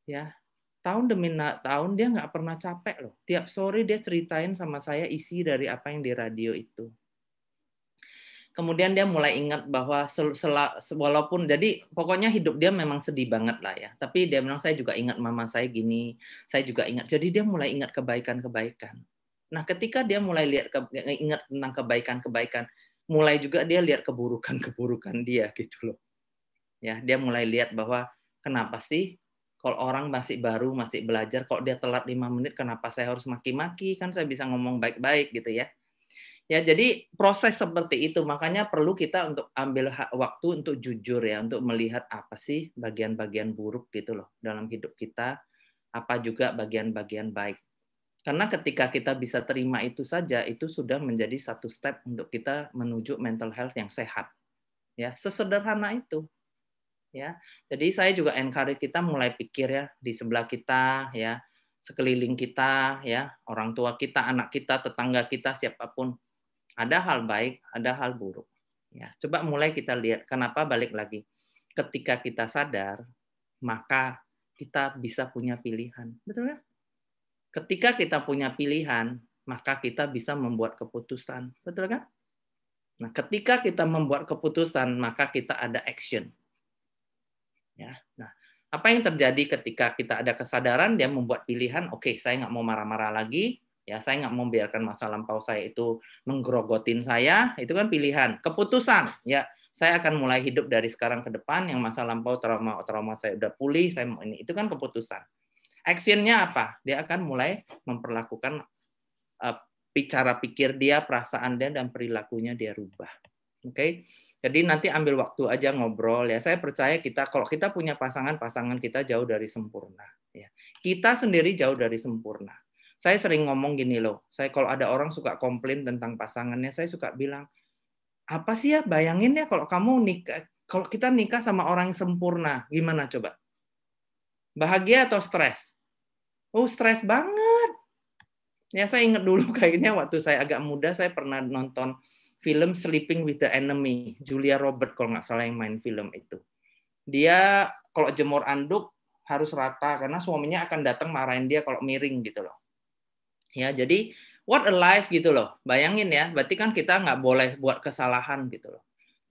Ya, tahun demi tahun dia nggak pernah capek loh. Tiap sore dia ceritain sama saya isi dari apa yang di radio itu. Kemudian dia mulai ingat bahwa walaupun jadi pokoknya hidup dia memang sedih banget lah ya. Tapi dia bilang saya juga ingat mama saya gini, saya juga ingat. Jadi dia mulai ingat kebaikan-kebaikan. Nah, ketika dia mulai ingat tentang kebaikan-kebaikan, mulai juga dia lihat keburukan-keburukan dia gitu loh. Ya, dia mulai lihat bahwa kenapa sih kalau orang masih baru, masih belajar, kalau dia telat 5 menit, kenapa saya harus maki-maki? Kan saya bisa ngomong baik-baik gitu ya. Ya, jadi proses seperti itu, makanya perlu kita untuk ambil waktu untuk jujur ya, untuk melihat apa sih bagian-bagian buruk gitu loh dalam hidup kita, apa juga bagian-bagian baik. Karena ketika kita bisa terima itu saja, itu sudah menjadi satu step untuk kita menuju mental health yang sehat. Ya, sesederhana itu. Ya. Jadi saya juga encourage kita mulai pikir ya di sebelah kita ya, sekeliling kita ya, orang tua kita, anak kita, tetangga kita, siapapun. Ada hal baik, ada hal buruk. Ya, coba mulai kita lihat. Kenapa balik lagi? Ketika kita sadar, maka kita bisa punya pilihan. Betul kan? Ketika kita punya pilihan, maka kita bisa membuat keputusan. Betul kan? Nah, ketika kita membuat keputusan, maka kita ada action. Ya. Nah, apa yang terjadi ketika kita ada kesadaran, dia membuat pilihan, oke, saya nggak mau marah-marah lagi, ya saya nggak mau biarkan masa lampau saya itu menggerogotin saya, itu kan pilihan. Keputusan, ya saya akan mulai hidup dari sekarang ke depan, yang masa lampau trauma saya udah pulih, saya mau ini, itu kan keputusan. Actionnya apa? Dia akan mulai memperlakukan cara pikir dia, perasaan dia, dan perilakunya dia rubah. Oke? Jadi nanti ambil waktu aja ngobrol ya. Saya percaya kalau kita punya pasangan kita jauh dari sempurna. Ya. Kita sendiri jauh dari sempurna. Saya sering ngomong gini loh. Saya kalau ada orang suka komplain tentang pasangannya, saya suka bilang, apa sih ya? Bayangin ya kalau kalau kita nikah sama orang yang sempurna, gimana coba? Bahagia atau stres? Oh, stres banget. Ya saya ingat dulu kayaknya waktu saya agak muda, saya pernah nonton film Sleeping with the Enemy, Julia Roberts kalau nggak salah yang main film itu. Dia kalau jemur anduk harus rata karena suaminya akan datang marahin dia kalau miring gitu loh. Ya, jadi what a life gitu loh. Bayangin ya, berarti kan kita nggak boleh buat kesalahan gitu loh.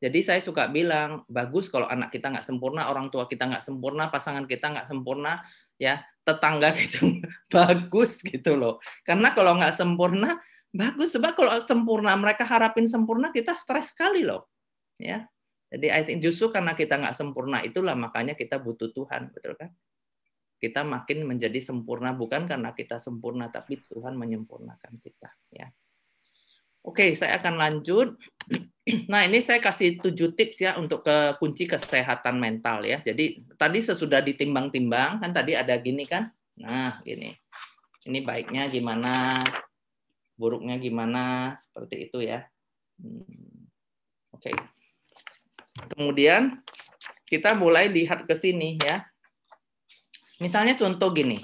Jadi saya suka bilang, bagus kalau anak kita nggak sempurna, orang tua kita nggak sempurna, pasangan kita nggak sempurna, ya tetangga kita bagus gitu loh. Karena kalau nggak sempurna, bagus, sebab kalau sempurna, mereka harapin sempurna, kita stres sekali loh. Ya, jadi I think justru karena kita nggak sempurna itulah makanya kita butuh Tuhan, betul kan? Kita makin menjadi sempurna bukan karena kita sempurna, tapi Tuhan menyempurnakan kita. Ya. Oke, saya akan lanjut. Nah, ini saya kasih 7 tips ya untuk kunci kesehatan mental ya. Jadi tadi sesudah ditimbang-timbang kan tadi ada gini kan? Nah, gini. Ini baiknya gimana? Buruknya gimana, seperti itu ya. Oke. Kemudian kita mulai lihat ke sini ya. Misalnya contoh gini,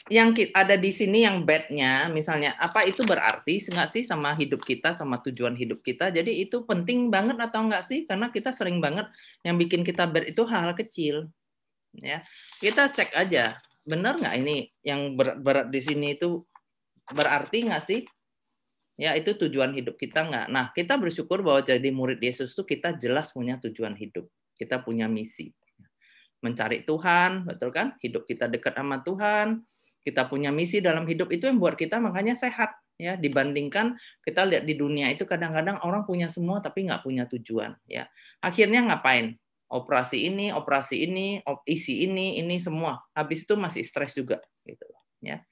yang ada di sini yang bad-nya, misalnya apa itu berarti nggak sih sama hidup kita, sama tujuan hidup kita? Jadi itu penting banget atau enggak sih? Karena kita sering banget yang bikin kita bad itu hal-hal kecil. Ya, kita cek aja, benar nggak ini yang berat di sini itu berarti nggak sih? Ya, itu tujuan hidup kita nggak? Nah, kita bersyukur bahwa jadi murid Yesus itu kita jelas punya tujuan hidup. Kita punya misi. Mencari Tuhan, betul kan? Hidup kita dekat sama Tuhan. Kita punya misi dalam hidup itu yang buat kita makanya sehat. ya, dibandingkan kita lihat di dunia itu kadang-kadang orang punya semua tapi nggak punya tujuan, ya. Akhirnya ngapain? Operasi ini, isi ini semua. Habis itu masih stres juga, gitu, ya.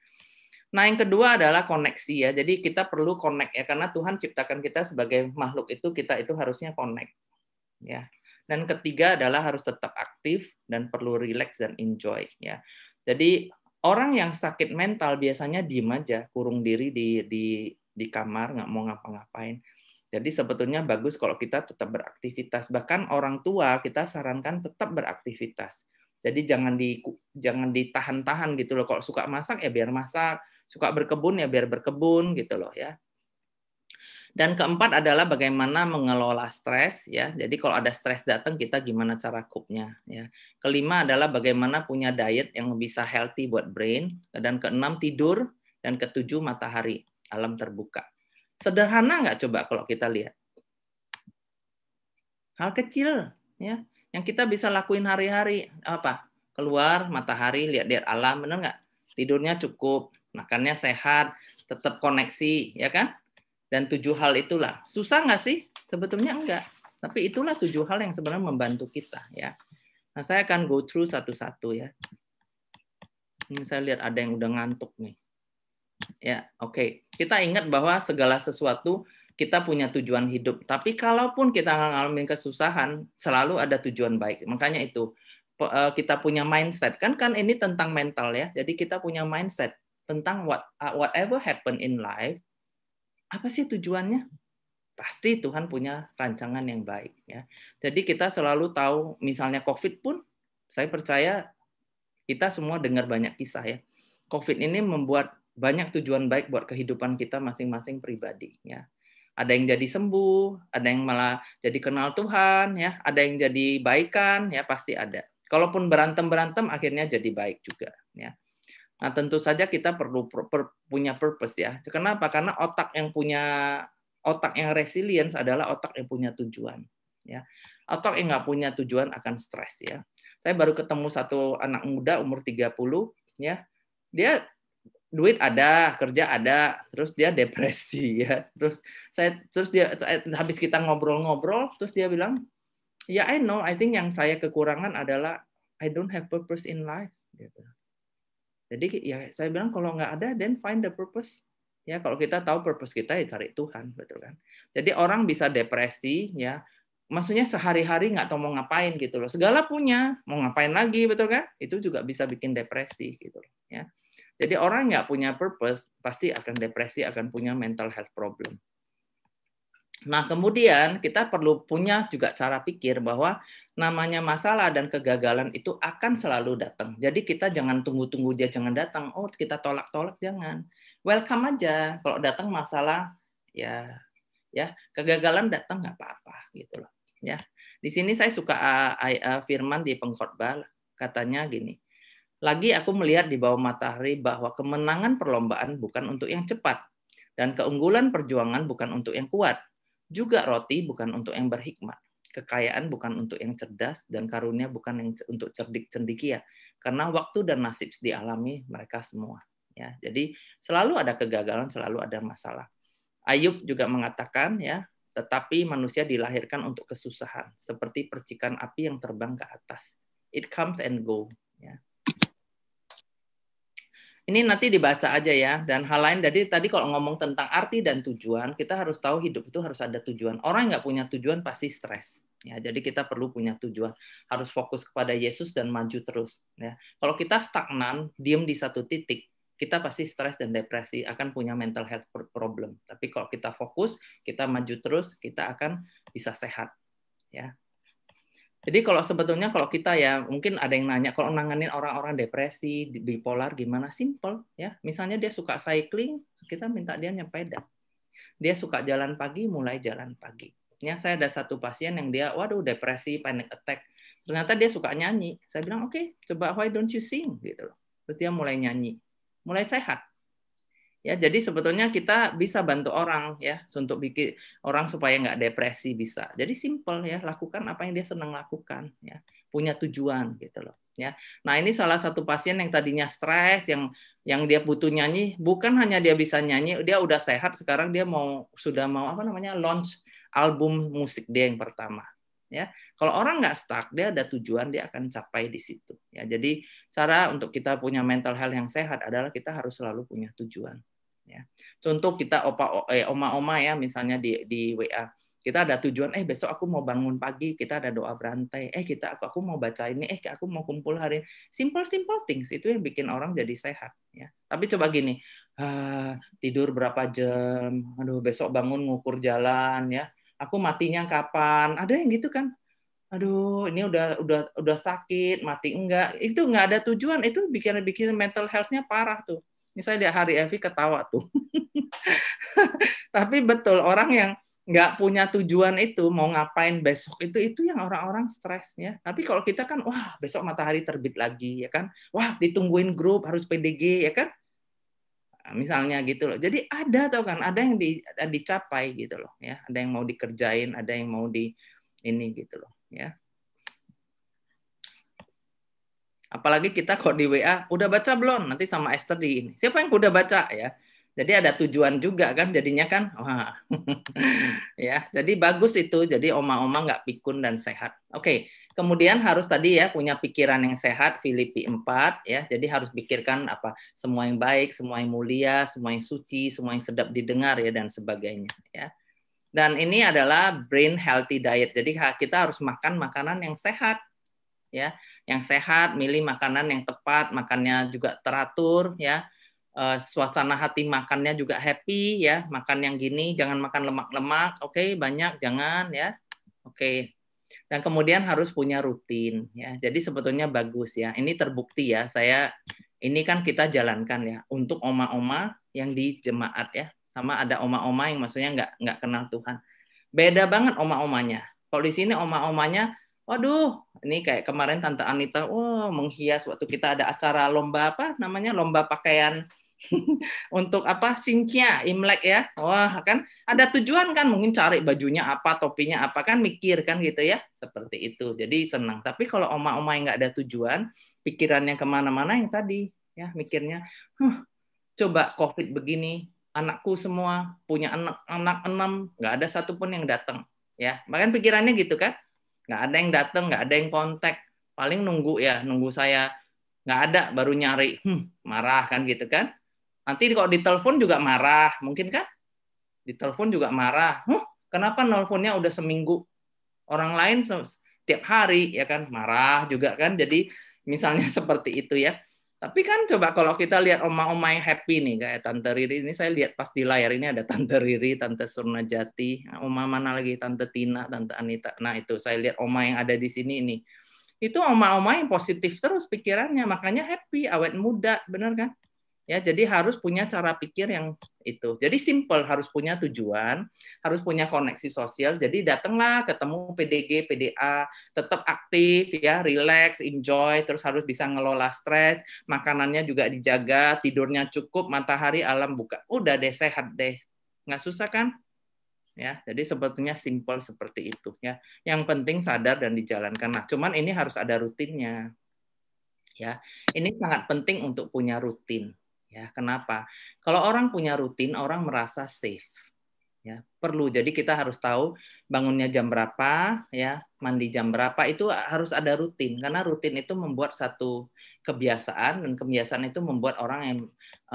Nah, yang kedua adalah koneksi, ya. Jadi kita perlu connect, ya, karena Tuhan ciptakan kita sebagai makhluk itu, kita itu harusnya connect, ya. Dan ketiga adalah harus tetap aktif dan perlu relax dan enjoy, ya. Jadi orang yang sakit mental biasanya diem aja, kurung diri di kamar, nggak mau ngapa-ngapain. Jadi sebetulnya bagus kalau kita tetap beraktivitas. Bahkan orang tua kita sarankan tetap beraktivitas. Jadi jangan ditahan-tahan gitu loh. Kalau suka masak ya biar masak, suka berkebun ya biar berkebun gitu loh, ya. Dan keempat adalah bagaimana mengelola stres, ya. Jadi kalau ada stres datang kita gimana cara cope-nya, ya. Kelima adalah bagaimana punya diet yang bisa healthy buat brain, dan keenam tidur, dan ketujuh matahari, alam terbuka. Sederhana nggak coba kalau kita lihat? Hal kecil, ya, yang kita bisa lakuin hari-hari apa? Keluar matahari, lihat-lihat alam, benar nggak? Tidurnya cukup, makannya sehat, tetap koneksi, ya kan? Dan 7 hal itulah. Susah nggak sih? Sebetulnya enggak. Tapi itulah 7 hal yang sebenarnya membantu kita, ya. Nah, saya akan go through satu-satu, ya. Ini saya lihat ada yang udah ngantuk nih. Ya, oke. Kita ingat bahwa segala sesuatu kita punya tujuan hidup. Tapi kalaupun kita ngalamin kesusahan, selalu ada tujuan baik. Makanya itu kita punya mindset. Kan ini tentang mental, ya. Jadi kita punya mindset tentang whatever happen in life, apa sih tujuannya? Pasti Tuhan punya rancangan yang baik, ya. Jadi kita selalu tahu, misalnya COVID pun, saya percaya kita semua dengar banyak kisah, ya. COVID ini membuat banyak tujuan baik buat kehidupan kita masing-masing pribadi, ya. Ada yang jadi sembuh, ada yang malah jadi kenal Tuhan, ya. Ada yang jadi baikan, ya, pasti ada. Kalaupun berantem akhirnya jadi baik juga, ya. Nah, tentu saja kita perlu punya purpose, ya. Kenapa? Karena otak yang resilience adalah otak yang punya tujuan, ya. Otak yang nggak punya tujuan akan stres, ya. Saya baru ketemu satu anak muda umur 30, ya. Dia duit ada, kerja ada, terus dia depresi, ya. Terus dia habis kita ngobrol-ngobrol, terus dia bilang, "Ya, I know, I think yang saya kekurangan adalah I don't have purpose in life." Gitu. Jadi ya saya bilang kalau nggak ada, then find the purpose. Ya, kalau kita tahu purpose kita ya cari Tuhan, betul kan? Jadi orang bisa depresi, ya. Maksudnya sehari-hari nggak tahu mau ngapain gitu loh. Segala punya, mau ngapain lagi, betul kan? Itu juga bisa bikin depresi gitu loh, ya. Jadi orang nggak punya purpose pasti akan depresi, akan punya mental health problem. Nah, kemudian kita perlu punya juga cara pikir bahwa namanya masalah dan kegagalan itu akan selalu datang. Jadi kita jangan tunggu-tunggu dia jangan datang. Oh, kita tolak-tolak, jangan. Welcome aja. Kalau datang masalah, ya kegagalan datang nggak apa-apa gitu loh. Ya, di sini saya suka firman di pengkhotbah, katanya gini. Lagi aku melihat di bawah matahari bahwa kemenangan perlombaan bukan untuk yang cepat dan keunggulan perjuangan bukan untuk yang kuat. Juga roti bukan untuk yang berhikmat, kekayaan bukan untuk yang cerdas, dan karunia bukan yang untuk cerdik cendekia. Karena waktu dan nasib dialami mereka semua. Ya, jadi selalu ada kegagalan, selalu ada masalah. Ayub juga mengatakan, ya, tetapi manusia dilahirkan untuk kesusahan, seperti percikan api yang terbang ke atas. It comes and go. Ya. Ini nanti dibaca aja ya. Dan hal lain, jadi tadi kalau ngomong tentang arti dan tujuan, kita harus tahu hidup itu harus ada tujuan. Orang yang nggak punya tujuan pasti stres. Ya, jadi kita perlu punya tujuan. Harus fokus kepada Yesus dan maju terus. Ya. Kalau kita stagnan, diem di satu titik, kita pasti stres dan depresi, akan punya mental health problem. Tapi kalau kita fokus, kita maju terus, kita akan bisa sehat. Ya. Jadi kalau sebetulnya kalau kita ya mungkin ada yang nanya kalau nanganin orang-orang depresi, bipolar gimana? Simple ya. Misalnya dia suka cycling, kita minta dia nyepeda. Dia suka jalan pagi, mulai jalan pagi. Ya, saya ada satu pasien yang dia waduh depresi, panic attack. Ternyata dia suka nyanyi. Saya bilang, "Oke, coba why don't you sing?" gitu loh. Terus dia mulai nyanyi. Mulai sehat. Ya, jadi sebetulnya kita bisa bantu orang ya untuk bikin orang supaya nggak depresi bisa. Jadi simple ya, lakukan apa yang dia senang lakukan ya. Punya tujuan gitu loh ya. Nah, ini salah satu pasien yang tadinya stres, yang Yang dia butuh nyanyi, bukan hanya dia bisa nyanyi, dia udah sehat, sekarang dia sudah mau launch album musik dia yang pertama. Ya, kalau orang nggak stuck, dia ada tujuan, dia akan capai di situ. Ya, jadi cara untuk kita punya mental health yang sehat adalah kita harus selalu punya tujuan. Ya, contoh kita oma-oma ya, misalnya di WA. Kita ada tujuan, besok aku mau bangun pagi, kita ada doa berantai, aku mau baca ini, aku mau kumpul hari ini. Simple things, itu yang bikin orang jadi sehat. Ya. Tapi coba gini, tidur berapa jam, aduh besok bangun ngukur jalan, ya, aku matinya kapan, ada yang gitu kan, aduh ini udah sakit, mati enggak, itu enggak ada tujuan, itu bikin mental health-nya parah tuh. Misalnya di hari Evi ketawa tuh. Tapi betul, orang yang nggak punya tujuan itu mau ngapain besok itu yang orang-orang stres ya. Tapi kalau kita kan wah besok matahari terbit lagi ya kan, wah ditungguin grup harus PDG ya kan, nah, misalnya gitu loh. Jadi ada tau kan, ada yang dicapai gitu loh ya, ada yang mau dikerjain, ada yang mau ini gitu loh ya. Apalagi kita kok di WA udah baca belum, nanti sama Esther di ini siapa yang udah baca ya. Jadi ada tujuan juga kan, jadinya kan, wah, ya. Jadi bagus itu. Jadi oma-oma nggak pikun dan sehat. Oke. Kemudian harus tadi ya punya pikiran yang sehat, Filipi 4 ya. Jadi harus pikirkan apa semua yang baik, semua yang mulia, semua yang suci, semua yang sedap didengar ya dan sebagainya ya. Dan ini adalah brain healthy diet. Jadi kita harus makan makanan yang sehat ya, yang sehat, milih makanan yang tepat, makannya juga teratur ya. Suasana hati makannya juga happy ya, makan yang gini, jangan makan lemak-lemak, oke, banyak jangan ya, oke. Dan kemudian harus punya rutin ya, jadi sebetulnya bagus ya, ini terbukti ya, ini kan kita jalankan ya, untuk oma-oma yang di jemaat ya, sama ada oma-oma yang maksudnya nggak kenal Tuhan, beda banget oma-omanya. Kalau di sini oma-omanya, waduh, ini kayak kemarin Tante Anita, menghias waktu kita ada acara lomba lomba pakaian untuk Sincia Imlek ya, wah kan ada tujuan kan, mungkin cari bajunya apa, topinya apa kan, mikir kan gitu ya, seperti itu, jadi senang. Tapi kalau oma-oma yang nggak ada tujuan, pikirannya kemana-mana yang tadi ya, mikirnya, coba COVID begini, anakku semua punya anak 6, nggak ada satupun yang datang ya, bahkan pikirannya gitu kan, nggak ada yang datang, nggak ada yang kontak, paling nunggu saya nggak ada baru nyari, marah kan gitu kan. Nanti kalau ditelepon juga marah, mungkin kan? Ditelepon juga marah. Kenapa nelponnya udah seminggu? Orang lain tiap hari ya kan, marah juga kan. Jadi misalnya seperti itu ya. Tapi kan coba kalau kita lihat oma-oma yang happy nih kayak Tante Riri, ini saya lihat pas di layar ini ada Tante Riri, Tante Surnajati, oma mana lagi, Tante Tina, Tante Anita. Nah itu saya lihat oma yang ada di sini ini. Itu oma-oma yang positif terus pikirannya, makanya happy, awet muda, benar kan? Ya, jadi harus punya cara pikir yang itu. Jadi simple, harus punya tujuan, harus punya koneksi sosial. Jadi datanglah ketemu PDG, PDA, tetap aktif ya, relax, enjoy, terus harus bisa ngelola stres, makanannya juga dijaga, tidurnya cukup, matahari alam buka. Udah deh, sehat deh. Nggak susah kan? Ya, jadi sebetulnya simple seperti itu ya. Yang penting sadar dan dijalankan. Nah, cuman ini harus ada rutinnya. Ya. Ini sangat penting untuk punya rutin. Ya, kenapa? Kalau orang punya rutin, orang merasa safe. Ya, perlu. Jadi kita harus tahu bangunnya jam berapa, ya, mandi jam berapa, itu harus ada rutin. Karena rutin itu membuat satu kebiasaan, dan kebiasaan itu membuat orang yang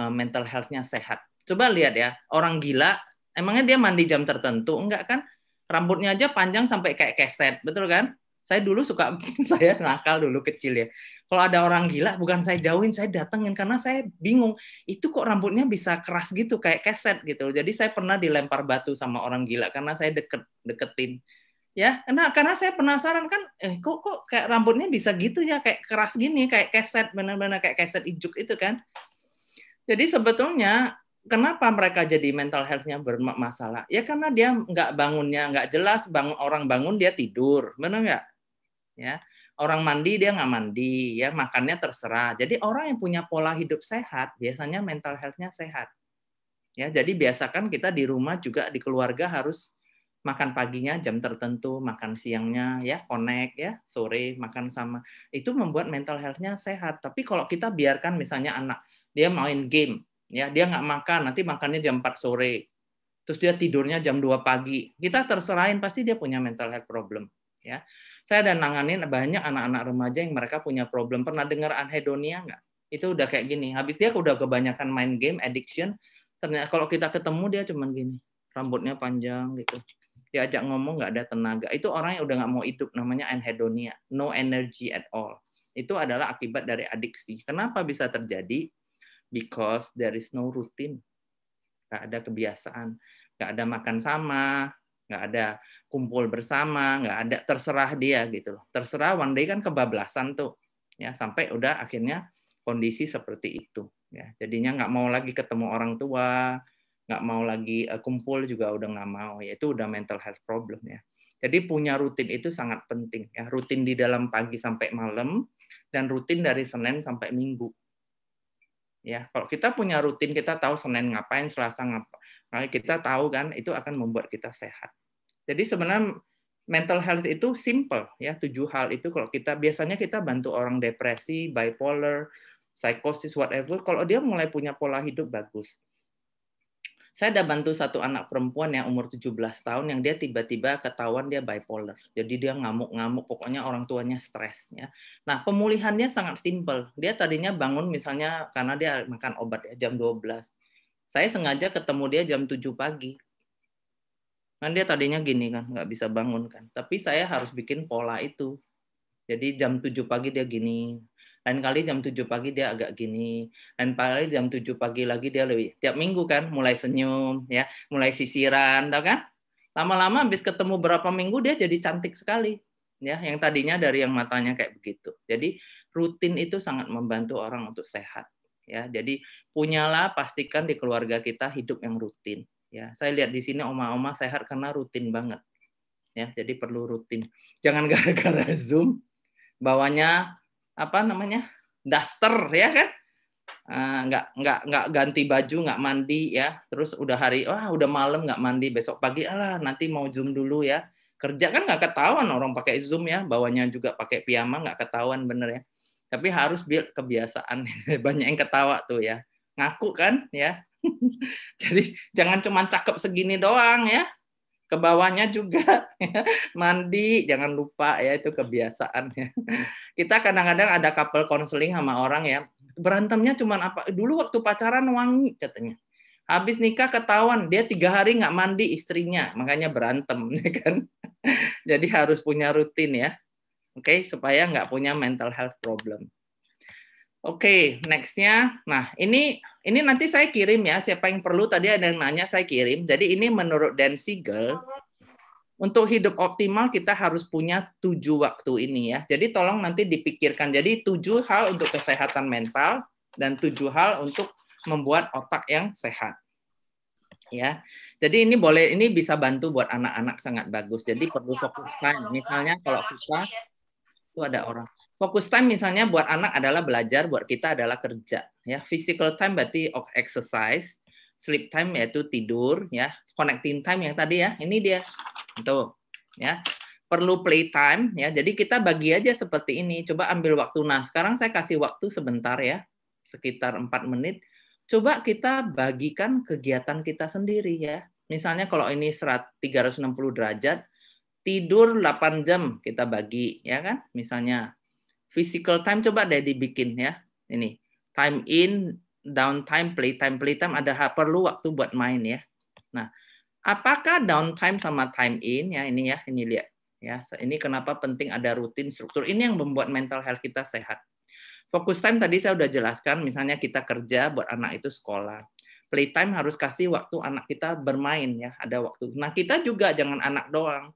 mental health-nya sehat. Coba lihat ya, orang gila, emangnya dia mandi jam tertentu? Enggak kan? Rambutnya aja panjang sampai kayak keset, betul kan? Saya dulu suka, saya nakal dulu kecil ya. Kalau ada orang gila, bukan saya jauhin, saya datengin karena saya bingung. Itu kok rambutnya bisa keras gitu, kayak keset gitu. Jadi saya pernah dilempar batu sama orang gila karena saya deketin. Ya, karena saya penasaran kan, kok kayak rambutnya bisa gitu ya, kayak keras gini, kayak keset, benar-benar kayak keset ijuk itu kan. Jadi sebetulnya kenapa mereka jadi mental health-nya bermasalah? Ya karena dia nggak bangunnya, nggak jelas, orang bangun dia tidur, benar nggak? Ya, orang mandi dia nggak mandi, ya makannya terserah. Jadi orang yang punya pola hidup sehat biasanya mental health-nya sehat. Ya, jadi biasakan kita di rumah juga di keluarga harus makan paginya jam tertentu, makan siangnya ya connect ya, sore makan sama. Itu membuat mental health-nya sehat. Tapi kalau kita biarkan misalnya anak dia main game, ya dia nggak makan, nanti makannya jam 4 sore, terus dia tidurnya jam 2 pagi. Kita terserahin, pasti dia punya mental health problem. Ya, saya ada nanganin banyak anak-anak remaja yang mereka punya problem. Pernah dengar anhedonia nggak? Itu udah kayak gini. Habis dia udah kebanyakan main game, addiction. Ternyata kalau kita ketemu dia cuman gini, rambutnya panjang gitu. Diajak ngomong nggak ada tenaga. Itu orang yang udah nggak mau hidup, namanya anhedonia, no energy at all. Itu adalah akibat dari adiksi. Kenapa bisa terjadi? Because there is no routine. Nggak ada kebiasaan, nggak ada makan sama, nggak ada kumpul bersama, nggak ada, terserah dia gitu loh. Terserah, one day kan kebablasan tuh, ya sampai udah akhirnya kondisi seperti itu. Ya, jadinya nggak mau lagi ketemu orang tua, nggak mau lagi kumpul juga udah nggak mau. Ya itu udah mental health problem ya. Jadi punya rutin itu sangat penting ya. Rutin di dalam pagi sampai malam dan rutin dari Senin sampai Minggu. Ya, kalau kita punya rutin, kita tahu Senin ngapain, Selasa ngapain, kita tahu kan, itu akan membuat kita sehat. Jadi sebenarnya mental health itu simple ya, 7 hal itu kalau kita biasanya kita bantu orang depresi, bipolar, psikosis, whatever, kalau dia mulai punya pola hidup bagus. Saya ada bantu satu anak perempuan yang umur 17 tahun yang dia tiba-tiba ketahuan dia bipolar. Jadi dia ngamuk-ngamuk, pokoknya orang tuanya stres. Ya. Nah, pemulihannya sangat simpel. Dia tadinya bangun misalnya karena dia makan obat ya, jam 12. Saya sengaja ketemu dia jam 7 pagi. Kan dia tadinya gini kan, nggak bisa bangun kan. Tapi saya harus bikin pola itu. Jadi jam 7 pagi dia gini. Lain kali jam 7 pagi dia agak gini. Lain kali jam 7 pagi lagi dia lebih. Tiap minggu kan mulai senyum, ya, mulai sisiran, tahu kan? Lama-lama habis ketemu berapa minggu dia jadi cantik sekali. Ya, yang tadinya dari yang matanya kayak begitu. Jadi rutin itu sangat membantu orang untuk sehat. Ya, jadi punyalah, pastikan di keluarga kita hidup yang rutin. Ya, saya lihat di sini oma-oma sehat karena rutin banget. Ya, jadi perlu rutin. Jangan gara-gara Zoom bawanya apa namanya daster ya kan, nggak ganti baju, nggak mandi ya, terus udah udah malam nggak mandi, besok pagi alah nanti mau Zoom dulu ya, kerja kan nggak ketahuan orang pakai Zoom ya, bawahnya juga pakai piyama nggak ketahuan bener ya, tapi harus biar kebiasaan. Banyak yang ketawa tuh ya, ngaku kan ya. Jadi jangan cuma cakep segini doang ya, ke bawahnya juga mandi, jangan lupa ya, itu kebiasaan ya. Kita kadang-kadang ada couple counseling sama orang ya, berantemnya cuma apa, dulu waktu pacaran wangi katanya, habis nikah ketahuan dia 3 hari nggak mandi istrinya, makanya berantem ya kan. Jadi harus punya rutin ya, oke, supaya nggak punya mental health problem. Oke, next-nya. Nah, ini nanti saya kirim ya. Siapa yang perlu, tadi ada yang nanya, saya kirim. Jadi ini menurut Dan Siegel, untuk hidup optimal kita harus punya 7 waktu ini ya. Jadi tolong nanti dipikirkan. Jadi 7 hal untuk kesehatan mental dan 7 hal untuk membuat otak yang sehat. Ya. Jadi ini bisa bantu buat anak-anak, sangat bagus. Jadi perlu fokus time. Misalnya kalau kita itu ada orang fokus time misalnya buat anak adalah belajar, buat kita adalah kerja. Ya, physical time berarti exercise, sleep time yaitu tidur, ya, connecting time yang tadi ya, ini dia, tuh, ya, perlu play time, ya. Jadi kita bagi aja seperti ini. Coba ambil waktu. Nah, sekarang saya kasih waktu sebentar ya, sekitar 4 menit. Coba kita bagikan kegiatan kita sendiri ya. Misalnya kalau ini 360 derajat, tidur 8 jam kita bagi, ya kan? Misalnya physical time coba deh dibikin ya. Ini time in, downtime, playtime. Playtime ada perlu waktu buat main ya. Nah, apakah downtime sama time in ya, ini lihat ya. Ini kenapa penting ada rutin struktur. Ini yang membuat mental health kita sehat. Focus time tadi saya udah jelaskan, misalnya kita kerja, buat anak itu sekolah. Playtime harus kasih waktu anak kita bermain ya, ada waktu. Nah, kita juga jangan anak doang.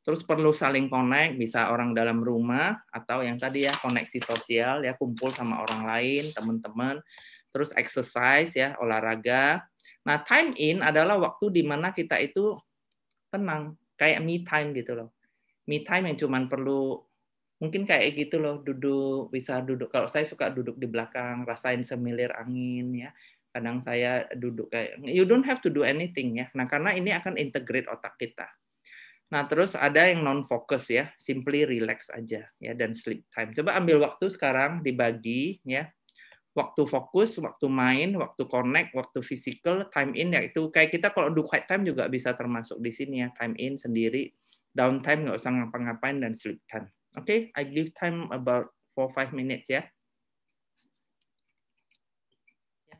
Terus perlu saling connect, bisa orang dalam rumah atau yang tadi ya koneksi sosial ya, kumpul sama orang lain, teman-teman. Terus exercise ya, olahraga. Nah, time in adalah waktu di mana kita itu tenang, kayak me time gitu loh. Me time yang cuman perlu mungkin kayak gitu loh, bisa duduk. Kalau saya suka duduk di belakang, rasain semilir angin ya. Kadang saya duduk kayak you don't have to do anything ya. Nah, karena ini akan integrate otak kita. Nah, terus ada yang non-focus ya, simply relax aja ya, dan sleep time. Coba ambil waktu sekarang dibagi ya. waktu fokus, waktu main, waktu connect, waktu physical, time in, yaitu kayak kita kalau do quiet time juga bisa termasuk di sini ya, time in sendiri, downtime nggak usah ngapa-ngapain, dan sleep time. Oke, I give time about 4-5 minutes ya.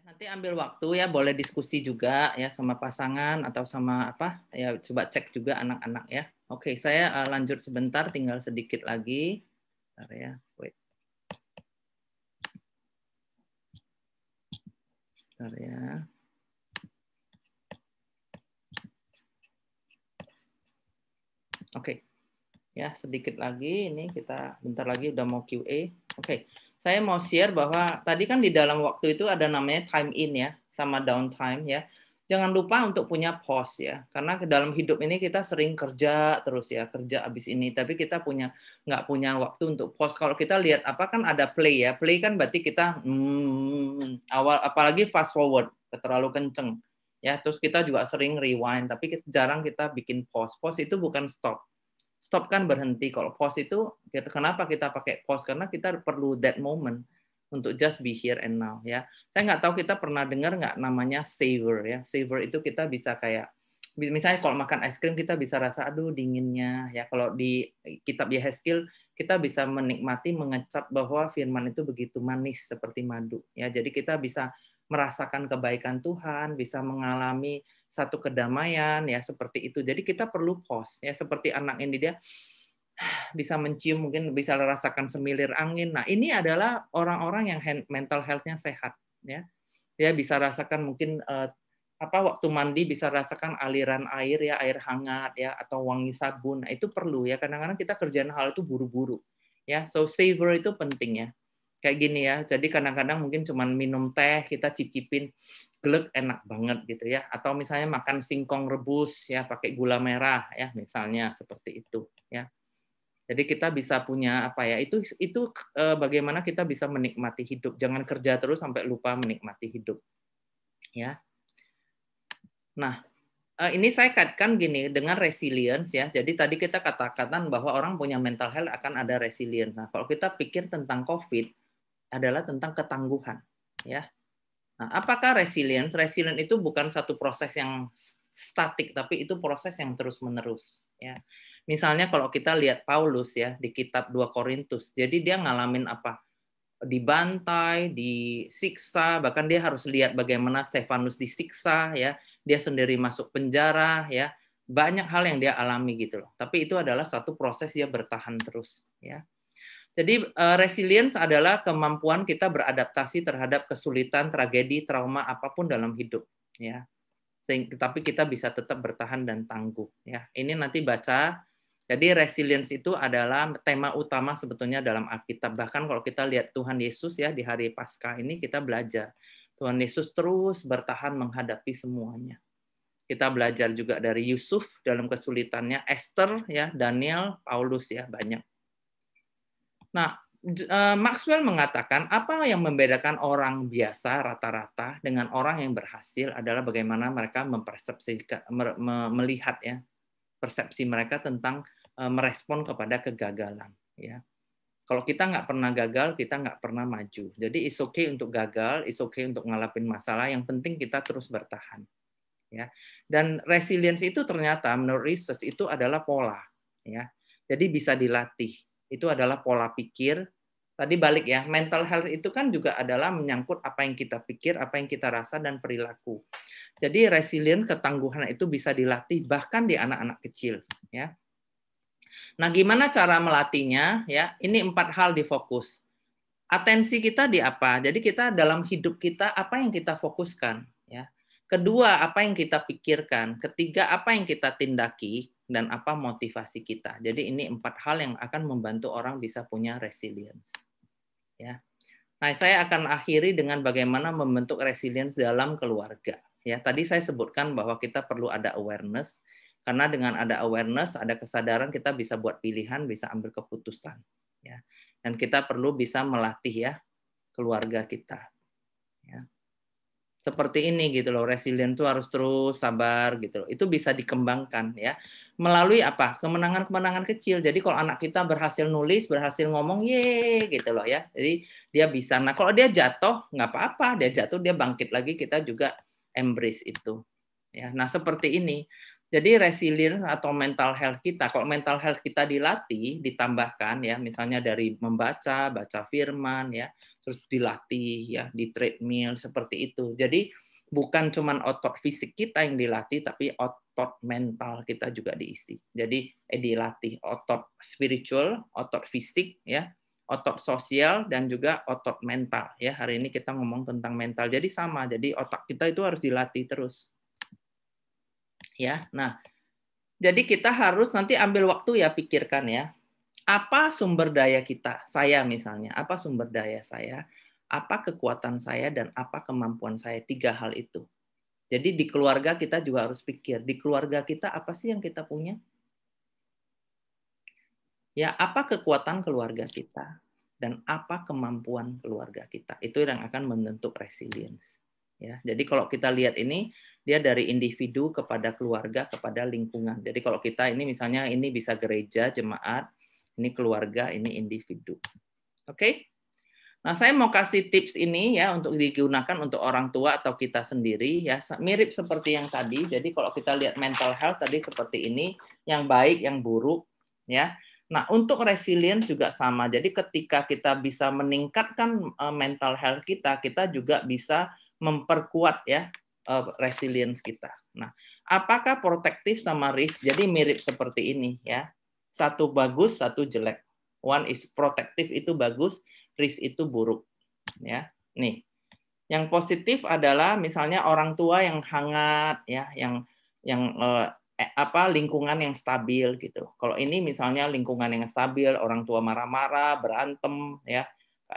Nanti ambil waktu ya, boleh diskusi juga ya sama pasangan atau sama apa ya, coba cek juga anak-anak ya. Oke, saya lanjut sebentar, tinggal sedikit lagi. Bentar ya, wait. Bentar ya. Oke. Ya, sedikit lagi, ini kita bentar lagi udah mau QA. Oke. Saya mau share bahwa tadi kan di dalam waktu itu ada namanya time in ya, sama downtime ya. Jangan lupa untuk punya pause ya, karena ke dalam hidup ini kita sering kerja terus ya, kerja abis ini, tapi kita nggak punya waktu untuk pause. Kalau kita lihat apa kan ada play ya, play kan berarti kita awal, apalagi fast forward, terlalu kenceng ya. Terus kita juga sering rewind, tapi jarang kita bikin pause. Pause itu bukan stop. Stop kan berhenti. Kalau pause itu, kenapa kita pakai pause? Karena kita perlu that moment untuk just be here and now ya. Saya nggak tahu kita pernah dengar nggak namanya savor ya. Savor itu kita bisa kayak, misalnya kalau makan es krim kita bisa rasa aduh dinginnya ya. Kalau di kitab Yehezkiel kita bisa menikmati, mengecap bahwa firman itu begitu manis seperti madu ya. Jadi kita bisa merasakan kebaikan Tuhan, bisa mengalami satu kedamaian ya seperti itu. Jadi kita perlu pause ya, seperti anak ini dia bisa mencium, mungkin bisa rasakan semilir angin. Nah, ini adalah orang-orang yang mental health-nya sehat ya. Dia bisa rasakan mungkin waktu mandi bisa rasakan aliran air ya, air hangat ya, atau wangi sabun. Nah, itu perlu ya. Kadang-kadang kita kerjaan hal itu buru-buru ya. So savor itu penting ya. Kayak gini ya. Jadi kadang-kadang mungkin cuman minum teh, kita cicipin glek enak banget gitu ya. Atau misalnya makan singkong rebus ya pakai gula merah ya, misalnya seperti itu ya. Jadi kita bisa punya apa ya? Itu bagaimana kita bisa menikmati hidup. Jangan kerja terus sampai lupa menikmati hidup. Ya. Nah, ini saya kaitkan gini dengan resilience ya. Jadi tadi kita katakan bahwa orang punya mental health akan ada resilience. Nah, kalau kita pikir tentang COVID adalah tentang ketangguhan, ya. Nah, apakah resilience? Resilience itu bukan satu proses yang statik, tapi itu proses yang terus-menerus, ya. Misalnya kalau kita lihat Paulus ya di kitab 2 Korintus, jadi dia ngalamin apa? Dibantai, disiksa, bahkan dia harus lihat bagaimana Stefanus disiksa ya, dia sendiri masuk penjara ya. Banyak hal yang dia alami gitu loh. Tapi itu adalah satu proses dia bertahan terus ya. Jadi resilience adalah kemampuan kita beradaptasi terhadap kesulitan, tragedi, trauma apapun dalam hidup ya. Tapi kita bisa tetap bertahan dan tangguh ya. Ini nanti baca. Jadi resilience itu adalah tema utama sebetulnya dalam Alkitab. Bahkan kalau kita lihat Tuhan Yesus ya di hari Paskah ini kita belajar Tuhan Yesus terus bertahan menghadapi semuanya. Kita belajar juga dari Yusuf dalam kesulitannya, Esther ya, Daniel, Paulus ya, banyak. Nah, Maxwell mengatakan apa yang membedakan orang biasa rata-rata dengan orang yang berhasil adalah bagaimana mereka melihat ya persepsi mereka tentang merespon kepada kegagalan ya. Kalau kita nggak pernah gagal, kita nggak pernah maju. Jadi it's okay untuk gagal, it's okay untuk ngalapin masalah, yang penting kita terus bertahan ya. Dan resilience itu ternyata menurut research itu adalah pola ya. Jadi bisa dilatih. Itu adalah pola pikir. Tadi balik ya, mental health itu kan juga adalah menyangkut apa yang kita pikir, apa yang kita rasa, dan perilaku. Jadi resilient, ketangguhan itu bisa dilatih bahkan di anak-anak kecil. Ya. Nah, gimana cara melatihnya? Ya, ini 4 hal difokus. Atensi kita di apa? Jadi kita dalam hidup kita apa yang kita fokuskan? Ya. Kedua, apa yang kita pikirkan? Ketiga, apa yang kita tindaki? Dan apa motivasi kita? Jadi ini 4 hal yang akan membantu orang bisa punya resilience. Ya. Nah, saya akan akhiri dengan bagaimana membentuk resilience dalam keluarga. Ya, tadi saya sebutkan bahwa kita perlu ada awareness, karena dengan ada awareness, ada kesadaran, kita bisa buat pilihan, bisa ambil keputusan. Ya. Dan kita perlu bisa melatih ya keluarga kita. Ya. seperti ini gitu loh. Resilient itu harus terus sabar gitu loh. Itu bisa dikembangkan ya melalui apa? Kemenangan-kemenangan kecil. Jadi kalau anak kita berhasil nulis, berhasil ngomong, ye gitu loh ya. Jadi dia bisa. Nah, kalau dia jatuh nggak apa-apa, dia jatuh dia bangkit lagi, kita juga embrace itu. Ya. Nah, seperti ini. Jadi resilience atau mental health kita, kalau mental health kita dilatih, ditambahkan ya, misalnya dari membaca, baca firman ya, terus dilatih ya di treadmill seperti itu. Jadi bukan cuma otot fisik kita yang dilatih, tapi otot mental kita juga diisi. Jadi dilatih otot spiritual, otot fisik ya, otot sosial dan juga otot mental ya. Hari ini kita ngomong tentang mental. Jadi sama. Jadi otak kita itu harus dilatih terus. Ya. Nah, jadi kita harus nanti ambil waktu ya pikirkan ya. Apa sumber daya kita? Saya misalnya, apa sumber daya saya? Apa kekuatan saya dan apa kemampuan saya? 3 hal itu. Jadi di keluarga kita juga harus pikir, di keluarga kita apa sih yang kita punya? Ya, apa kekuatan keluarga kita dan apa kemampuan keluarga kita? Itu yang akan membentuk resilience. Ya, jadi kalau kita lihat ini dia dari individu kepada keluarga kepada lingkungan. Jadi kalau kita ini misalnya ini bisa gereja, jemaat, ini keluarga, ini individu. Oke? Nah, saya mau kasih tips ini ya untuk digunakan untuk orang tua atau kita sendiri ya, mirip seperti yang tadi. Jadi kalau kita lihat mental health tadi seperti ini, yang baik, yang buruk ya. Nah, untuk resilience juga sama. Jadi ketika kita bisa meningkatkan mental health kita, kita juga bisa memperkuat ya resilience kita. Nah, apakah protektif sama risk? Jadi mirip seperti ini ya. Satu bagus, satu jelek. One is protective itu bagus, risk itu buruk. Ya, nih. Yang positif adalah misalnya orang tua yang hangat, ya, yang lingkungan yang stabil gitu. Kalau ini misalnya lingkungan yang stabil, orang tua marah-marah, berantem, ya,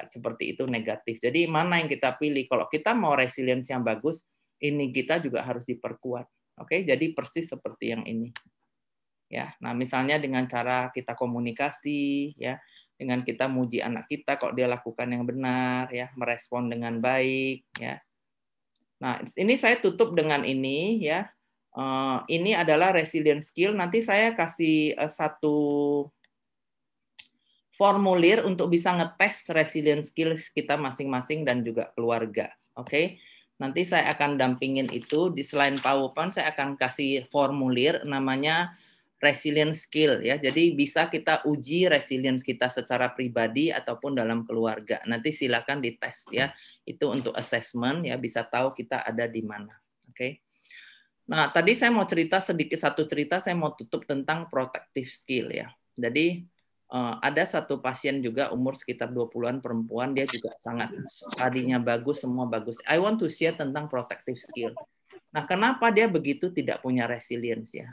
seperti itu negatif. Jadi mana yang kita pilih? Kalau kita mau resilience yang bagus, ini kita juga harus diperkuat. Oke, jadi persis seperti yang ini. Ya, nah misalnya dengan cara kita komunikasi, ya, dengan kita muji anak kita, kok dia lakukan yang benar, ya, merespon dengan baik, ya. Nah, ini saya tutup dengan ini, ya. Ini adalah resilience skill. Nanti saya kasih satu formulir untuk bisa ngetes resilience skill kita masing-masing dan juga keluarga. Oke. Nanti saya akan dampingin itu di selain PowerPoint saya akan kasih formulir namanya resilience skill ya. Jadi bisa kita uji resilience kita secara pribadi ataupun dalam keluarga. Nanti silakan dites ya. Itu untuk assessment ya, bisa tahu kita ada di mana. Oke. Nah, tadi saya mau cerita satu cerita saya mau tutup tentang protective skill ya. Jadi ada satu pasien juga umur sekitar 20-an perempuan, dia juga sangat tadinya bagus, semua bagus. I want to share tentang protective skill. Nah, kenapa dia begitu tidak punya resilience ya?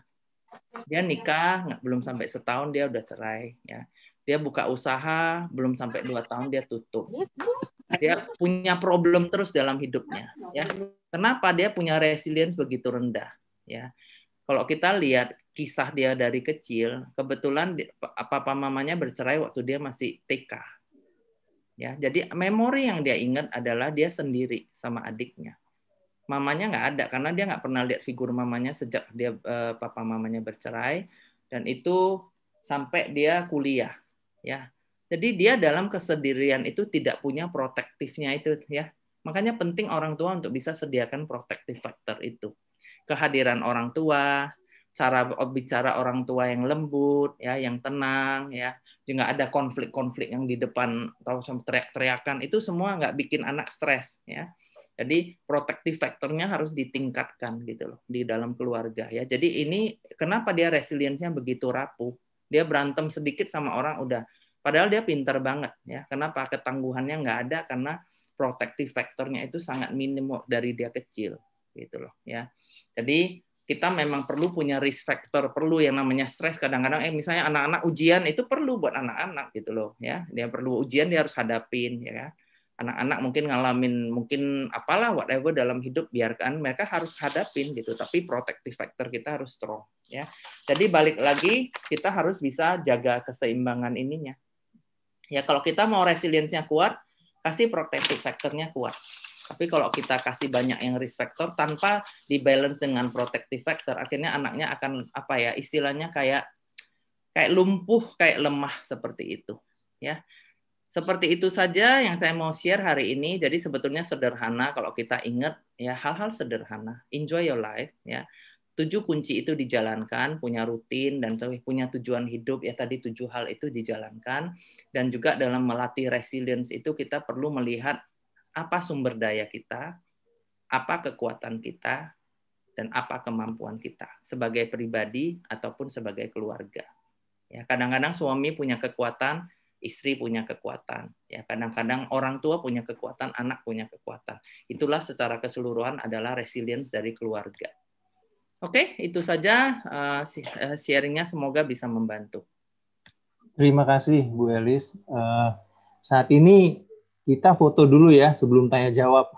Dia nikah belum sampai setahun dia udah cerai ya. Dia buka usaha belum sampai 2 tahun dia tutup. Dia punya problem terus dalam hidupnya ya. Kenapa dia punya resilience begitu rendah ya? Kalau kita lihat kisah dia dari kecil, kebetulan papa mamanya bercerai waktu dia masih TK. Ya, jadi memori yang dia ingat adalah dia sendiri sama adiknya. Mamanya nggak ada karena dia nggak pernah lihat figur mamanya sejak dia papa mamanya bercerai, dan itu sampai dia kuliah. Ya, jadi dia dalam kesendirian itu tidak punya protektifnya itu ya. Makanya penting orang tua untuk bisa sediakan protective factor itu. Kehadiran orang tua, cara bicara orang tua yang lembut, ya, yang tenang, ya, juga ada konflik-konflik yang di depan atau teriak-teriakan, itu semua nggak bikin anak stres, ya. Jadi protective factor-nya harus ditingkatkan gitu loh di dalam keluarga, ya. Jadi ini kenapa dia resilience-nya begitu rapuh? Dia berantem sedikit sama orang udah, padahal dia pintar banget, ya. Kenapa? Ketangguhannya nggak ada karena protective factor-nya itu sangat minim dari dia kecil. Gitu loh ya. Jadi kita memang perlu punya risk factor, perlu yang namanya stres kadang-kadang misalnya anak-anak ujian itu perlu buat anak-anak gitu loh ya. Dia perlu ujian dia harus hadapin ya. Anak-anak mungkin ngalamin apalah whatever dalam hidup, biarkan mereka harus hadapin gitu, tapi protective factor kita harus strong ya. Jadi balik lagi kita harus bisa jaga keseimbangan ininya. Ya kalau kita mau resilience-nya kuat, kasih protective factor-nya kuat. Tapi kalau kita kasih banyak yang risk factor tanpa dibalance dengan protective factor, akhirnya anaknya akan apa ya, istilahnya kayak lumpuh, kayak lemah seperti itu, ya. Seperti itu saja yang saya mau share hari ini. Jadi sebetulnya sederhana kalau kita ingat ya, hal-hal sederhana. Enjoy your life, ya. 7 kunci itu dijalankan, punya rutin dan punya tujuan hidup ya, tadi 7 hal itu dijalankan. Dan juga dalam melatih resilience itu kita perlu melihat apa sumber daya kita, apa kekuatan kita, dan apa kemampuan kita sebagai pribadi ataupun sebagai keluarga. Ya, kadang-kadang suami punya kekuatan, istri punya kekuatan. Ya, kadang-kadang orang tua punya kekuatan, anak punya kekuatan. Itulah secara keseluruhan adalah resilience dari keluarga. Oke, itu saja sharingnya, semoga bisa membantu. Terima kasih Bu Elis. Saat ini kita foto dulu ya sebelum tanya jawab.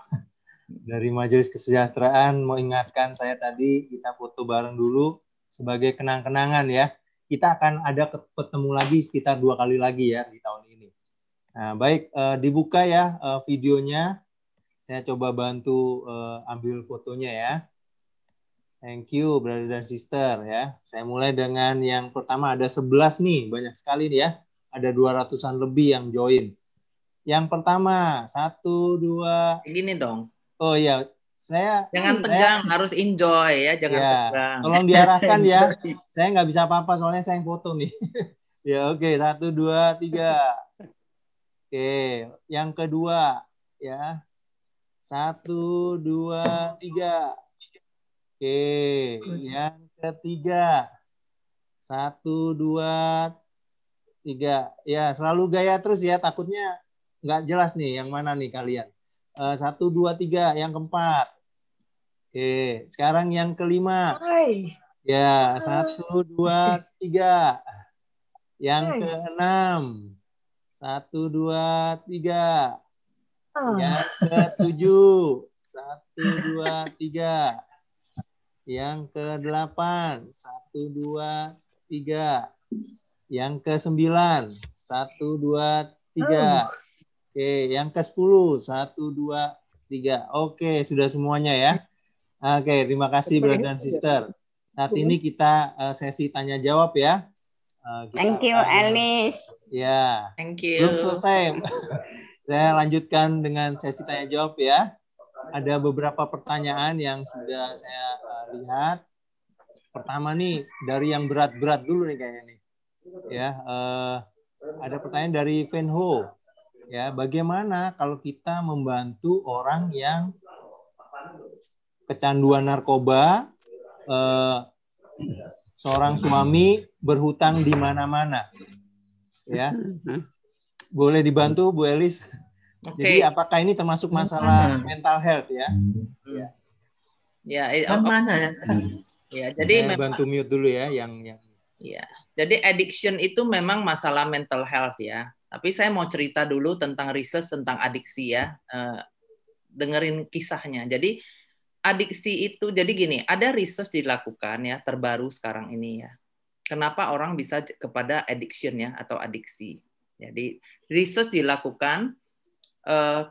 Dari Majelis Kesejahteraan mau ingatkan saya tadi, kita foto bareng dulu sebagai kenang-kenangan ya. Kita akan ada ketemu lagi sekitar 2 kali lagi ya di tahun ini. Nah, baik, dibuka ya videonya. Saya coba bantu ambil fotonya ya. Thank you, brother dan sister ya. Saya mulai dengan yang pertama, ada 11 nih, banyak sekali nih ya. Ada 200-an lebih yang join. Yang pertama, 1, 2. Gini dong. Oh iya, jangan tegang, harus enjoy ya, jangan tegang. Tolong diarahkan ya. Saya nggak bisa apa-apa soalnya saya yang foto nih. Ya oke, 1, 2, 3. Oke, yang kedua ya. 1, 2, 3. Oke, yang ketiga. 1, 2, 3. Ya, selalu gaya terus ya, takutnya nggak jelas nih yang mana nih kalian. 1, 2, 3. Yang keempat. Oke, sekarang yang kelima. Ya, 1, 2, 3. Yang keenam. 1, 2, 3. Yang ketujuh. 1, 2, 3. Yang ke-8. 1, 2, 3. Yang ke-9. 1, 2, 3. Oke, yang ke-10. 1, 2, 3. Oke, sudah semuanya ya. Oke, terima kasih brother dan sister. Saat ini kita sesi tanya jawab ya. Thank you, Elis. Ya. Thank you. Belum selesai. Saya lanjutkan dengan sesi tanya jawab ya. Ada beberapa pertanyaan yang sudah saya lihat. Pertama nih dari yang berat-berat dulu nih kayaknya nih. Ya, ada pertanyaan dari Venho. Ya, bagaimana kalau kita membantu orang yang kecanduan narkoba, seorang suami berhutang di mana-mana, ya, boleh dibantu Bu Elis? Jadi apakah ini termasuk masalah mental health ya? Ya, jadi bantu mute dulu ya yang. Ya, jadi addiction itu memang masalah mental health ya. Tapi saya mau cerita dulu tentang research tentang adiksi ya. Dengerin kisahnya. Jadi adiksi itu, jadi gini, ada research dilakukan ya, terbaru sekarang ini ya. Kenapa orang bisa kepada addiction ya, atau adiksi. Jadi research dilakukan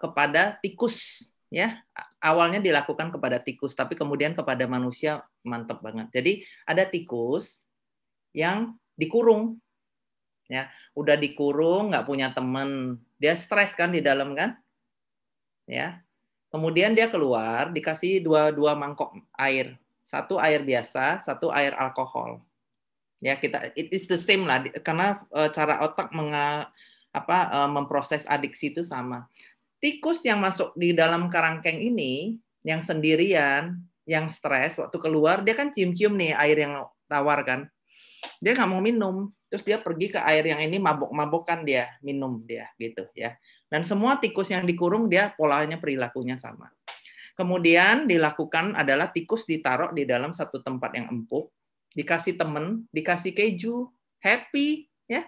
kepada tikus ya. Awalnya dilakukan kepada tikus, tapi kemudian kepada manusia, mantap banget. Jadi ada tikus yang dikurung. Ya, udah dikurung, nggak punya temen, dia stres kan di dalam kan, ya. Kemudian dia keluar, dikasih dua mangkok air, satu air biasa, satu air alkohol. Ya, kita it is the same lah, karena cara otak memproses adiksi itu sama. Tikus yang masuk di dalam kerangkeng ini, yang sendirian, yang stres, waktu keluar dia kan cium-cium nih air yang tawar kan, dia nggak mau minum. Terus dia pergi ke air yang ini, mabok-mabokan dia, minum dia gitu ya. Dan semua tikus yang dikurung dia polanya perilakunya sama. Kemudian dilakukan adalah tikus ditaruh di dalam satu tempat yang empuk, dikasih temen, dikasih keju, happy ya.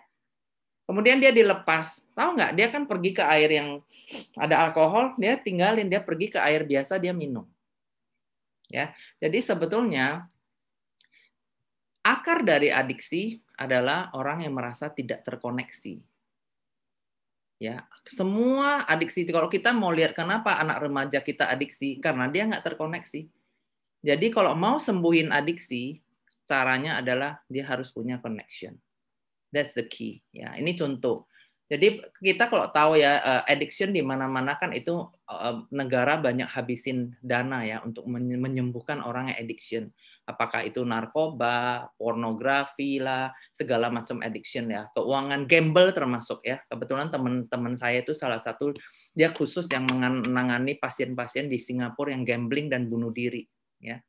Kemudian dia dilepas. Tahu nggak? Dia kan pergi ke air yang ada alkohol, dia tinggalin, dia pergi ke air biasa, dia minum. Ya. Jadi sebetulnya akar dari adiksi adalah orang yang merasa tidak terkoneksi. Ya, semua adiksi. Kalau kita mau lihat kenapa anak remaja kita adiksi, karena dia nggak terkoneksi. Jadi kalau mau sembuhin adiksi, caranya adalah dia harus punya connection. That's the key. Ya, ini contoh. Jadi kita kalau tahu ya addiction di mana-mana kan itu negara banyak habisin dana ya untuk menyembuhkan orang yang addiction. Apakah itu narkoba, pornografi lah, segala macam addiction ya. Keuangan, gamble termasuk ya. Kebetulan teman-teman saya itu salah satu dia khusus yang menangani pasien-pasien di Singapura yang gambling dan bunuh diri ya.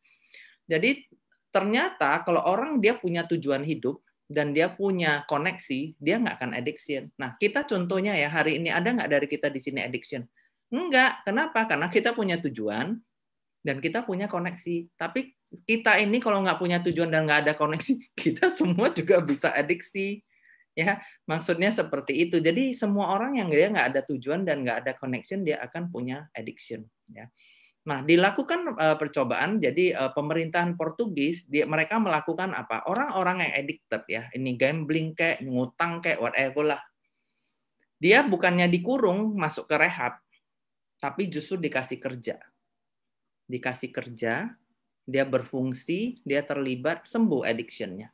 Jadi ternyata kalau orang dia punya tujuan hidup dan dia punya koneksi, dia nggak akan addiction. Nah, kita contohnya ya, hari ini ada nggak dari kita di sini addiction? Enggak. Kenapa? Karena kita punya tujuan dan kita punya koneksi. Tapi kita ini kalau nggak punya tujuan dan nggak ada koneksi, kita semua juga bisa adiksi. Ya, maksudnya seperti itu. Jadi semua orang yang dia nggak ada tujuan dan nggak ada connection, dia akan punya addiction. Ya. Nah, dilakukan percobaan, jadi pemerintahan Portugis, mereka melakukan apa? Orang-orang yang addicted ya, ini gambling kayak, ngutang kayak, whatever lah. Dia bukannya dikurung, masuk ke rehab, tapi justru dikasih kerja. Dikasih kerja, dia berfungsi, dia terlibat, sembuh addiction-nya.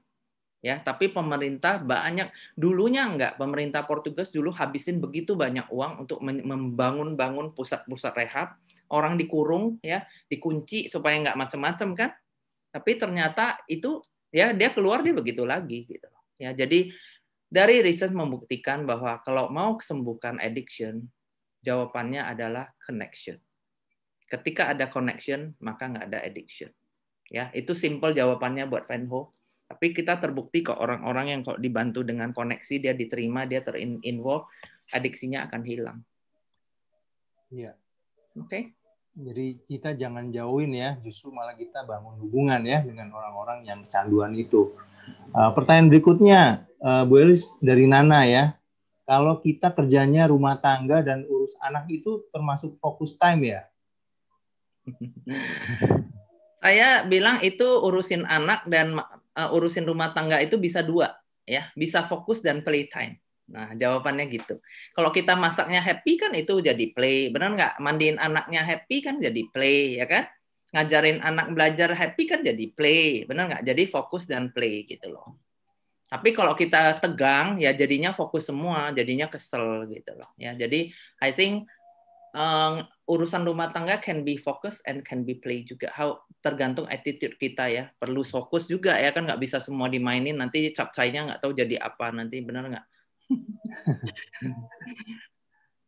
Ya, tapi pemerintah banyak, dulunya enggak, pemerintah Portugis dulu habisin begitu banyak uang untuk membangun pusat-pusat rehab. Orang dikurung ya, dikunci supaya nggak macam-macam kan, tapi ternyata itu ya dia keluar dia begitu lagi gitu ya. Jadi dari riset membuktikan bahwa kalau mau sembuhkan addiction, jawabannya adalah connection. Ketika ada connection maka nggak ada addiction ya. Itu simple jawabannya buat Venho. Tapi kita terbukti kok orang-orang yang kok dibantu dengan koneksi, dia diterima, dia terinvolve, adiksinya akan hilang. Iya. Oke. Jadi kita jangan jauhin ya, justru malah kita bangun hubungan ya dengan orang-orang yang kecanduan itu. Pertanyaan berikutnya, Bu Elis dari Nana ya. Kalau kita kerjanya rumah tangga dan urus anak itu termasuk fokus time ya? Saya bilang itu urusin anak dan urusin rumah tangga itu bisa dua ya, bisa fokus dan playtime. Nah, jawabannya gitu. Kalau kita masaknya happy kan itu jadi play, benar nggak? Mandiin anaknya happy kan jadi play, ya kan? Ngajarin anak belajar happy kan jadi play, benar nggak? Jadi fokus dan play gitu loh. Tapi kalau kita tegang, ya jadinya fokus semua, jadinya kesel gitu loh. Ya, jadi I think urusan rumah tangga can be focus and can be play juga. Tergantung attitude kita ya. Perlu fokus juga ya kan, nggak bisa semua dimainin. Nanti capcainya nggak tahu jadi apa nanti, benar nggak?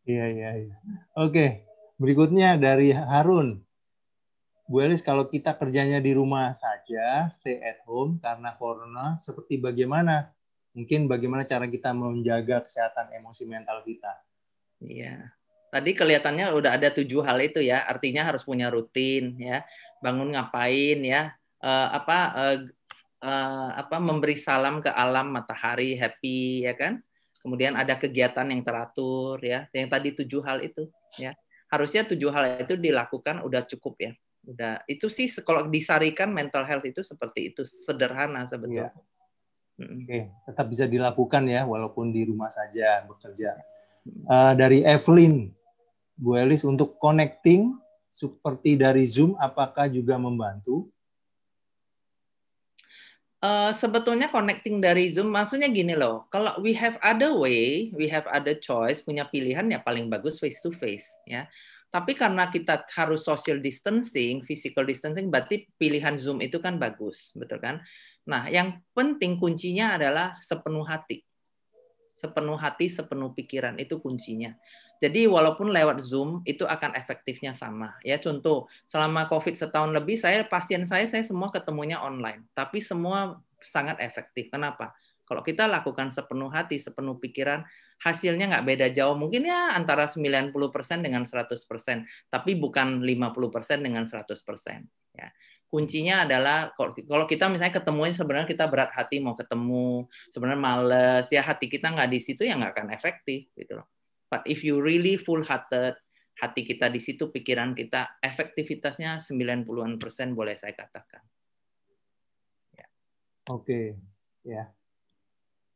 Iya. Oke, berikutnya dari Harun. Bu Elis, kalau kita kerjanya di rumah saja, stay at home karena corona, seperti bagaimana? Mungkin bagaimana cara kita menjaga kesehatan emosi mental kita? Iya. Tadi kelihatannya udah ada 7 hal itu ya. Artinya harus punya rutin ya. Bangun ngapain ya? Memberi salam ke alam, matahari, happy ya kan? Kemudian ada kegiatan yang teratur ya, yang tadi 7 hal itu ya. Harusnya 7 hal itu dilakukan udah cukup ya. Udah itu sih kalau disarikan mental health itu seperti itu, sederhana sebetulnya. Ya. Oke, tetap bisa dilakukan ya walaupun di rumah saja bekerja. Dari Evelyn, Bu Elis, untuk connecting seperti dari Zoom apakah juga membantu? Sebetulnya connecting dari Zoom, maksudnya gini loh, kalau we have other way, we have other choice, punya pilihan ya paling bagus face to face ya. Tapi karena kita harus social distancing, physical distancing, berarti pilihan Zoom itu kan bagus, betul kan? Nah, yang penting kuncinya adalah sepenuh hati. Sepenuh hati, sepenuh pikiran, itu kuncinya. Jadi walaupun lewat Zoom itu akan efektifnya sama. Ya contoh, selama COVID setahun lebih, pasien saya semua ketemunya online. Tapi semua sangat efektif. Kenapa? Kalau kita lakukan sepenuh hati, sepenuh pikiran, hasilnya nggak beda jauh. Mungkin ya antara 90% dengan 100%. Tapi bukan 50% dengan 100%. Ya. Kuncinya adalah kalau kita misalnya ketemunya sebenarnya kita berat hati mau ketemu, sebenarnya males, ya hati kita nggak di situ ya nggak akan efektif gitu loh. But if you really full-hearted, hati kita di situ, pikiran kita, efektivitasnya 90-an% boleh saya katakan. Ya. Oke, ya.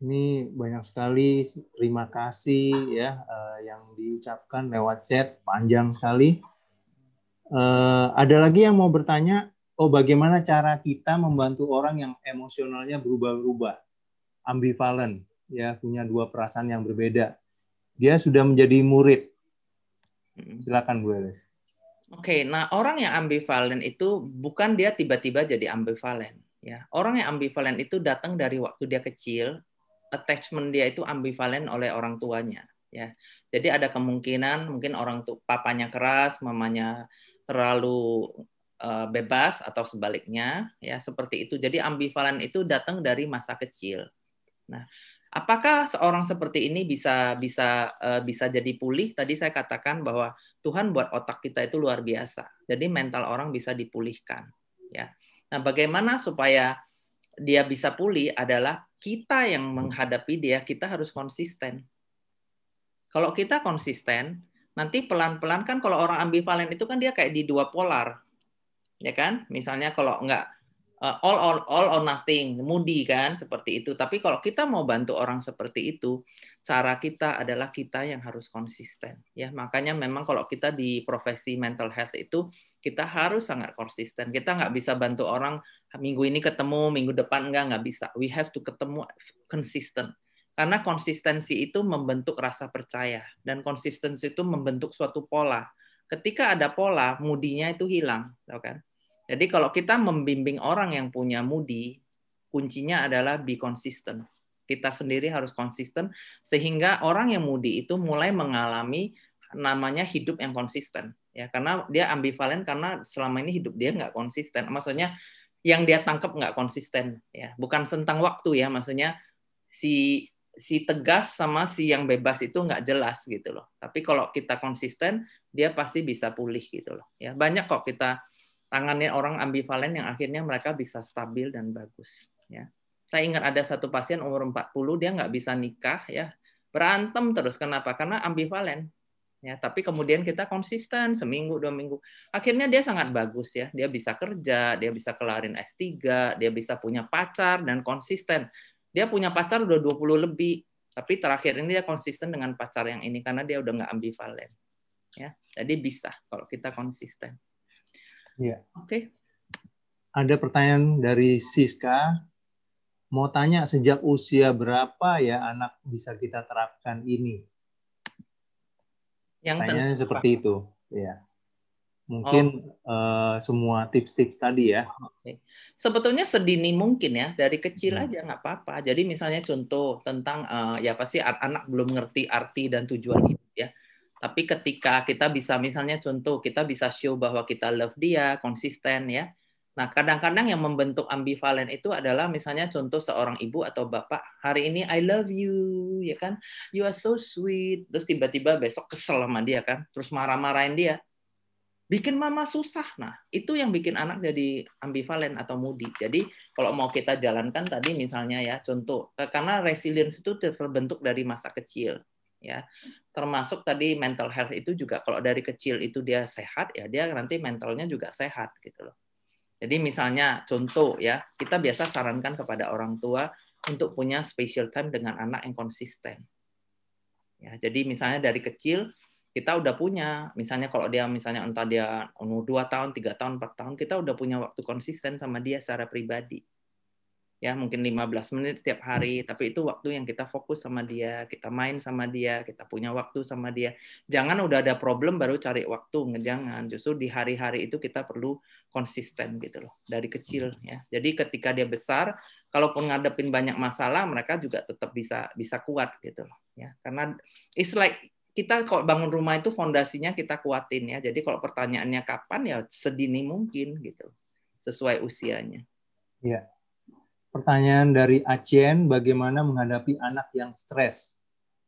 Ini banyak sekali terima kasih ya yang diucapkan lewat chat, panjang sekali. Ada lagi yang mau bertanya, bagaimana cara kita membantu orang yang emosionalnya berubah-ubah, ambivalen, ya punya dua perasaan yang berbeda. Dia sudah menjadi murid. Silakan Bu Elis. Oke, nah orang yang ambivalen itu bukan dia tiba-tiba jadi ambivalen. Ya, orang yang ambivalen itu datang dari waktu dia kecil. Attachment dia itu ambivalen oleh orang tuanya, ya. Jadi ada kemungkinan mungkin orang tua papanya keras, mamanya terlalu bebas atau sebaliknya, ya seperti itu. Jadi ambivalen itu datang dari masa kecil. Nah, apakah seorang seperti ini bisa jadi pulih? Tadi saya katakan bahwa Tuhan buat otak kita itu luar biasa. Jadi mental orang bisa dipulihkan, ya. Nah, bagaimana supaya dia bisa pulih adalah kita yang menghadapi dia, kita harus konsisten. Kalau kita konsisten, nanti pelan-pelan kan kalau orang ambivalen itu kan dia kayak di dua polar. Ya kan? Misalnya kalau enggak all or nothing, moody kan, seperti itu. Tapi kalau kita mau bantu orang seperti itu, cara kita adalah kita yang harus konsisten. Ya, makanya memang kalau kita di profesi mental health itu kita harus sangat konsisten. Kita nggak bisa bantu orang minggu ini ketemu, minggu depan nggak bisa. We have to ketemu konsisten. Karena konsistensi itu membentuk rasa percaya dan konsistensi itu membentuk suatu pola. Ketika ada pola, moody-nya itu hilang, tahu kan? Jadi kalau kita membimbing orang yang punya moody, kuncinya adalah be consistent. Kita sendiri harus konsisten sehingga orang yang moody itu mulai mengalami namanya hidup yang konsisten. Ya, karena dia ambivalen karena selama ini hidup dia nggak konsisten. Maksudnya yang dia tangkap nggak konsisten. Ya, bukan tentang waktu ya. Maksudnya si tegas sama si yang bebas itu nggak jelas gitu loh. Tapi kalau kita konsisten, dia pasti bisa pulih gitu loh. Ya, banyak kok kita tangannya orang ambivalen yang akhirnya mereka bisa stabil dan bagus. Ya, saya ingat ada satu pasien umur 40 dia nggak bisa nikah ya, berantem terus. Kenapa? Karena ambivalen. Ya, tapi kemudian kita konsisten seminggu 2 minggu, akhirnya dia sangat bagus ya. Dia bisa kerja, dia bisa kelarin S3, dia bisa punya pacar dan konsisten. Dia punya pacar udah 20 lebih, tapi terakhir ini dia konsisten dengan pacar yang ini karena dia udah nggak ambivalen. Ya, jadi bisa kalau kita konsisten. Iya. Oke. Ada pertanyaan dari Siska. Mau tanya sejak usia berapa ya anak bisa kita terapkan ini? Pertanyaannya seperti itu. Ya. Mungkin semua tips-tips tadi ya. Oke. Sebetulnya sedini mungkin ya, dari kecil aja nggak apa-apa. Jadi misalnya contoh tentang ya pasti anak belum ngerti arti dan tujuan hidup ya. Tapi ketika kita bisa misalnya contoh kita bisa show bahwa kita love dia, konsisten ya. Nah, kadang-kadang yang membentuk ambivalen itu adalah misalnya contoh seorang ibu atau bapak, hari ini I love you, ya kan? You are so sweet. Terus tiba-tiba besok kesel sama dia kan, terus marah-marahin dia. Bikin mama susah. Nah, itu yang bikin anak jadi ambivalen atau moody. Jadi, kalau mau kita jalankan tadi misalnya ya, contoh, karena resilience itu terbentuk dari masa kecil. Ya, termasuk tadi mental health itu juga kalau dari kecil itu dia sehat, ya dia nanti mentalnya juga sehat gitu loh. Jadi misalnya contoh ya, kita biasa sarankan kepada orang tua untuk punya special time dengan anak yang konsisten. Ya, jadi misalnya dari kecil kita udah punya, misalnya kalau dia misalnya entah dia umur 2 tahun, 3 tahun, 4 tahun, kita udah punya waktu konsisten sama dia secara pribadi. Ya, mungkin 15 menit setiap hari, tapi itu waktu yang kita fokus sama dia, kita main sama dia, kita punya waktu sama dia. Jangan udah ada problem baru cari waktu, jangan. Justru di hari-hari itu kita perlu konsisten gitu loh, dari kecil ya. Jadi ketika dia besar, kalaupun ngadepin banyak masalah, mereka juga tetap bisa kuat gitu loh ya. Karena it's like kita kalau bangun rumah itu fondasinya kita kuatin ya. Jadi kalau pertanyaannya kapan ya sedini mungkin gitu. Sesuai usianya. Iya. Pertanyaan dari Acien, bagaimana menghadapi anak yang stres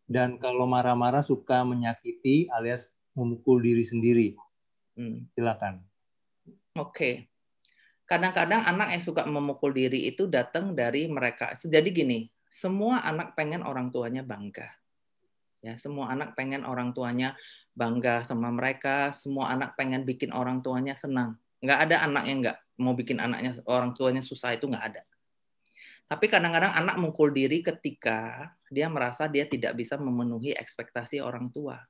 dan kalau marah-marah suka menyakiti alias memukul diri sendiri? Silakan. Oke. Kadang-kadang anak yang suka memukul diri itu datang dari mereka. Jadi gini, semua anak pengen orang tuanya bangga. Ya, semua anak pengen orang tuanya bangga sama mereka. Semua anak pengen bikin orang tuanya senang. Nggak ada anak yang nggak mau bikin anaknya orang tuanya susah, itu nggak ada. Tapi kadang-kadang anak mukul diri ketika dia merasa dia tidak bisa memenuhi ekspektasi orang tua.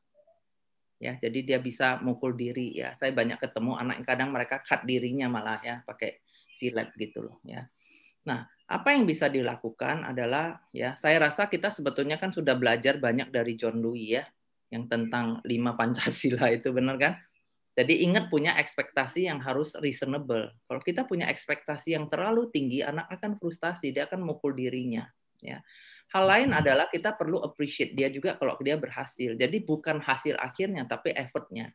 Ya, jadi dia bisa mukul diri ya. Saya banyak ketemu anak yang kadang mereka cut dirinya malah ya pakai silet gitu loh ya. Nah, apa yang bisa dilakukan adalah ya, saya rasa kita sebetulnya kan sudah belajar banyak dari John Dewey ya, yang tentang 5 Pancasila itu, benar kan? Jadi ingat punya ekspektasi yang harus reasonable. Kalau kita punya ekspektasi yang terlalu tinggi, anak akan frustasi, dia akan mukul dirinya. Ya. Hal lain adalah kita perlu appreciate dia juga kalau dia berhasil. Jadi bukan hasil akhirnya, tapi effortnya.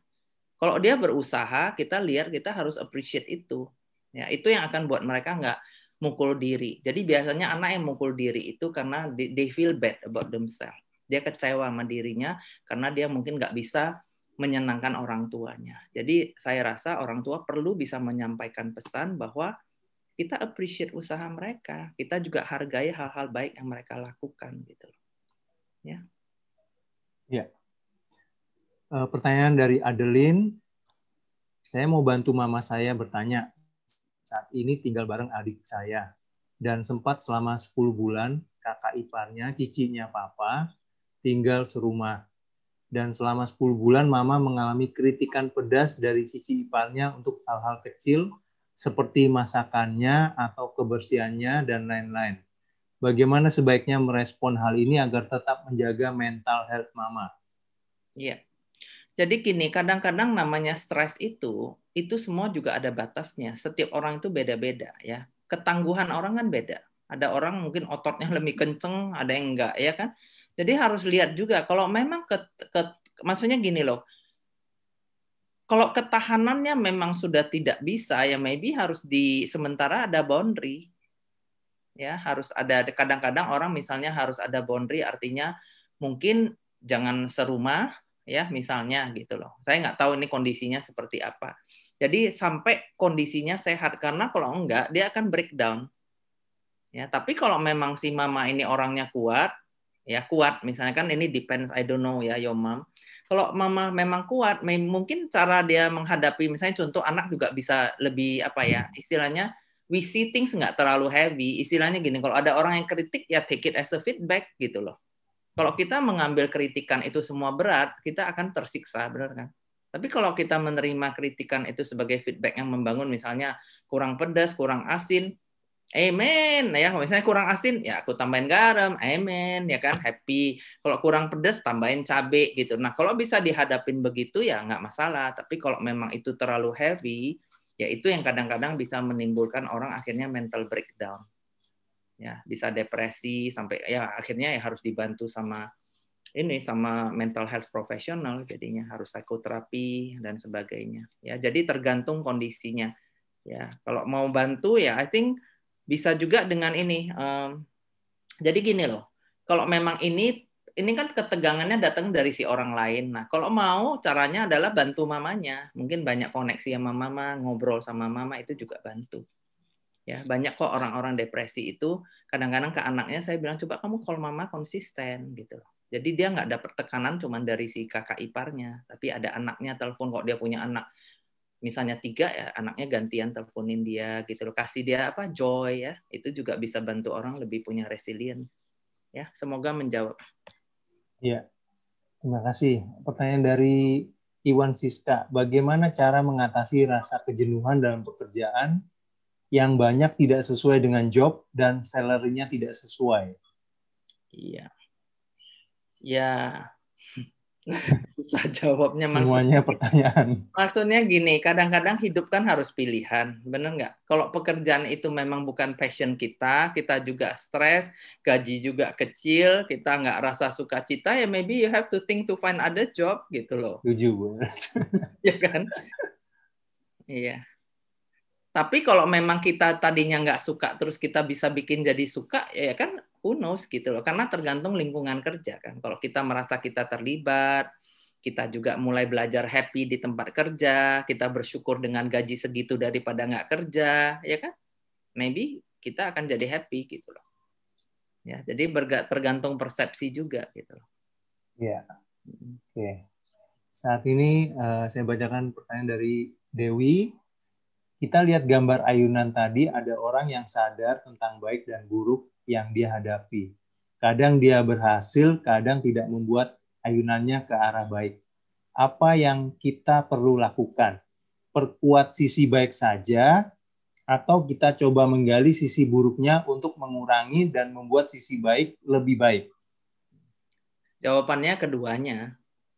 Kalau dia berusaha, kita lihat kita harus appreciate itu. Ya, itu yang akan buat mereka nggak mukul diri. Jadi biasanya anak yang mukul diri itu karena they feel bad about themselves. Dia kecewa sama dirinya karena dia mungkin nggak bisa menyenangkan orang tuanya. Jadi saya rasa orang tua perlu bisa menyampaikan pesan bahwa kita appreciate usaha mereka, kita juga hargai hal-hal baik yang mereka lakukan gitu. Ya. Ya. Pertanyaan dari Adeline, saya mau bantu mama saya bertanya. Saat ini tinggal bareng adik saya dan sempat selama 10 bulan kakak iparnya, cicinya papa tinggal serumah. Dan selama 10 bulan mama mengalami kritikan pedas dari cici iparnya untuk hal-hal kecil seperti masakannya atau kebersihannya dan lain-lain. Bagaimana sebaiknya merespon hal ini agar tetap menjaga mental health mama? Iya. Jadi gini, kadang-kadang namanya stres itu semua juga ada batasnya. Setiap orang itu beda-beda ya. Ketangguhan orang kan beda. Ada orang mungkin ototnya lebih kenceng, ada yang enggak ya kan. Jadi harus lihat juga kalau memang maksudnya gini loh. Kalau ketahanannya memang sudah tidak bisa ya maybe harus sementara ada boundary. Ya, harus ada kadang-kadang orang misalnya harus ada boundary artinya mungkin jangan serumah ya misalnya gitu loh. Saya nggak tahu ini kondisinya seperti apa. Jadi sampai kondisinya sehat karena kalau enggak dia akan breakdown. Ya, tapi kalau memang si mama ini orangnya kuat, ya kuat. Misalnya kan ini depends, I don't know ya your mom. Kalau mama memang kuat, mungkin cara dia menghadapi misalnya contoh anak juga bisa lebih apa ya istilahnya we see things nggak terlalu heavy. Istilahnya gini, kalau ada orang yang kritik ya take it as a feedback gitu loh. Kalau kita mengambil kritikan itu semua berat, kita akan tersiksa, benar kan? Tapi kalau kita menerima kritikan itu sebagai feedback yang membangun, misalnya kurang pedas, kurang asin, amen. Ya, misalnya kurang asin, ya aku tambahin garam, amen. Ya kan, happy. Kalau kurang pedas, tambahin cabai gitu. Nah, kalau bisa dihadapin begitu ya nggak masalah. Tapi kalau memang itu terlalu heavy, ya itu yang kadang-kadang bisa menimbulkan orang akhirnya mental breakdown. Ya, bisa depresi sampai ya akhirnya ya harus dibantu sama mental health profesional, jadinya harus psikoterapi dan sebagainya. Ya, jadi tergantung kondisinya. Ya, kalau mau bantu ya I think bisa juga dengan ini. Jadi gini loh, kalau memang ini kan ketegangannya datang dari si orang lain. Nah, kalau mau caranya adalah bantu mamanya. Mungkin banyak koneksi sama mama, ngobrol sama mama itu juga bantu. Ya, banyak kok orang-orang depresi itu kadang-kadang ke anaknya saya bilang coba kamu call mama konsisten gitu. Jadi dia nggak dapat tekanan cuma dari si kakak iparnya, tapi ada anaknya telepon kok dia punya anak misalnya 3 ya anaknya gantian teleponin dia gitu loh, kasih dia apa joy ya, itu juga bisa bantu orang lebih punya resilience. Ya, semoga menjawab. Iya, terima kasih. Pertanyaan dari Iwan Siska, bagaimana cara mengatasi rasa kejenuhan dalam pekerjaan yang banyak tidak sesuai dengan job dan salary-nya tidak sesuai? Iya. Ya, susah jawabnya. Semuanya pertanyaan. Maksudnya gini, kadang-kadang hidup kan harus pilihan, bener nggak? Kalau pekerjaan itu memang bukan passion kita juga stres, gaji juga kecil, kita nggak rasa sukacita, ya maybe you have to think to find other job gitu loh. Setuju, Bu. Ya kan? Iya. Tapi kalau memang kita tadinya nggak suka, terus kita bisa bikin jadi suka, ya kan who knows gitu loh. Karena tergantung lingkungan kerja kan. Kalau kita merasa kita terlibat, kita juga mulai belajar happy di tempat kerja, kita bersyukur dengan gaji segitu daripada nggak kerja, ya kan? Maybe kita akan jadi happy gitu loh. Ya, jadi tergantung persepsi juga gitu loh. Iya. Oke. Saat ini saya bacakan pertanyaan dari Dewi. Kita lihat gambar ayunan tadi, ada orang yang sadar tentang baik dan buruk yang dia hadapi. Kadang dia berhasil, kadang tidak membuat ayunannya ke arah baik. Apa yang kita perlu lakukan? Perkuat sisi baik saja, atau kita coba menggali sisi buruknya untuk mengurangi dan membuat sisi baik lebih baik? Jawabannya keduanya.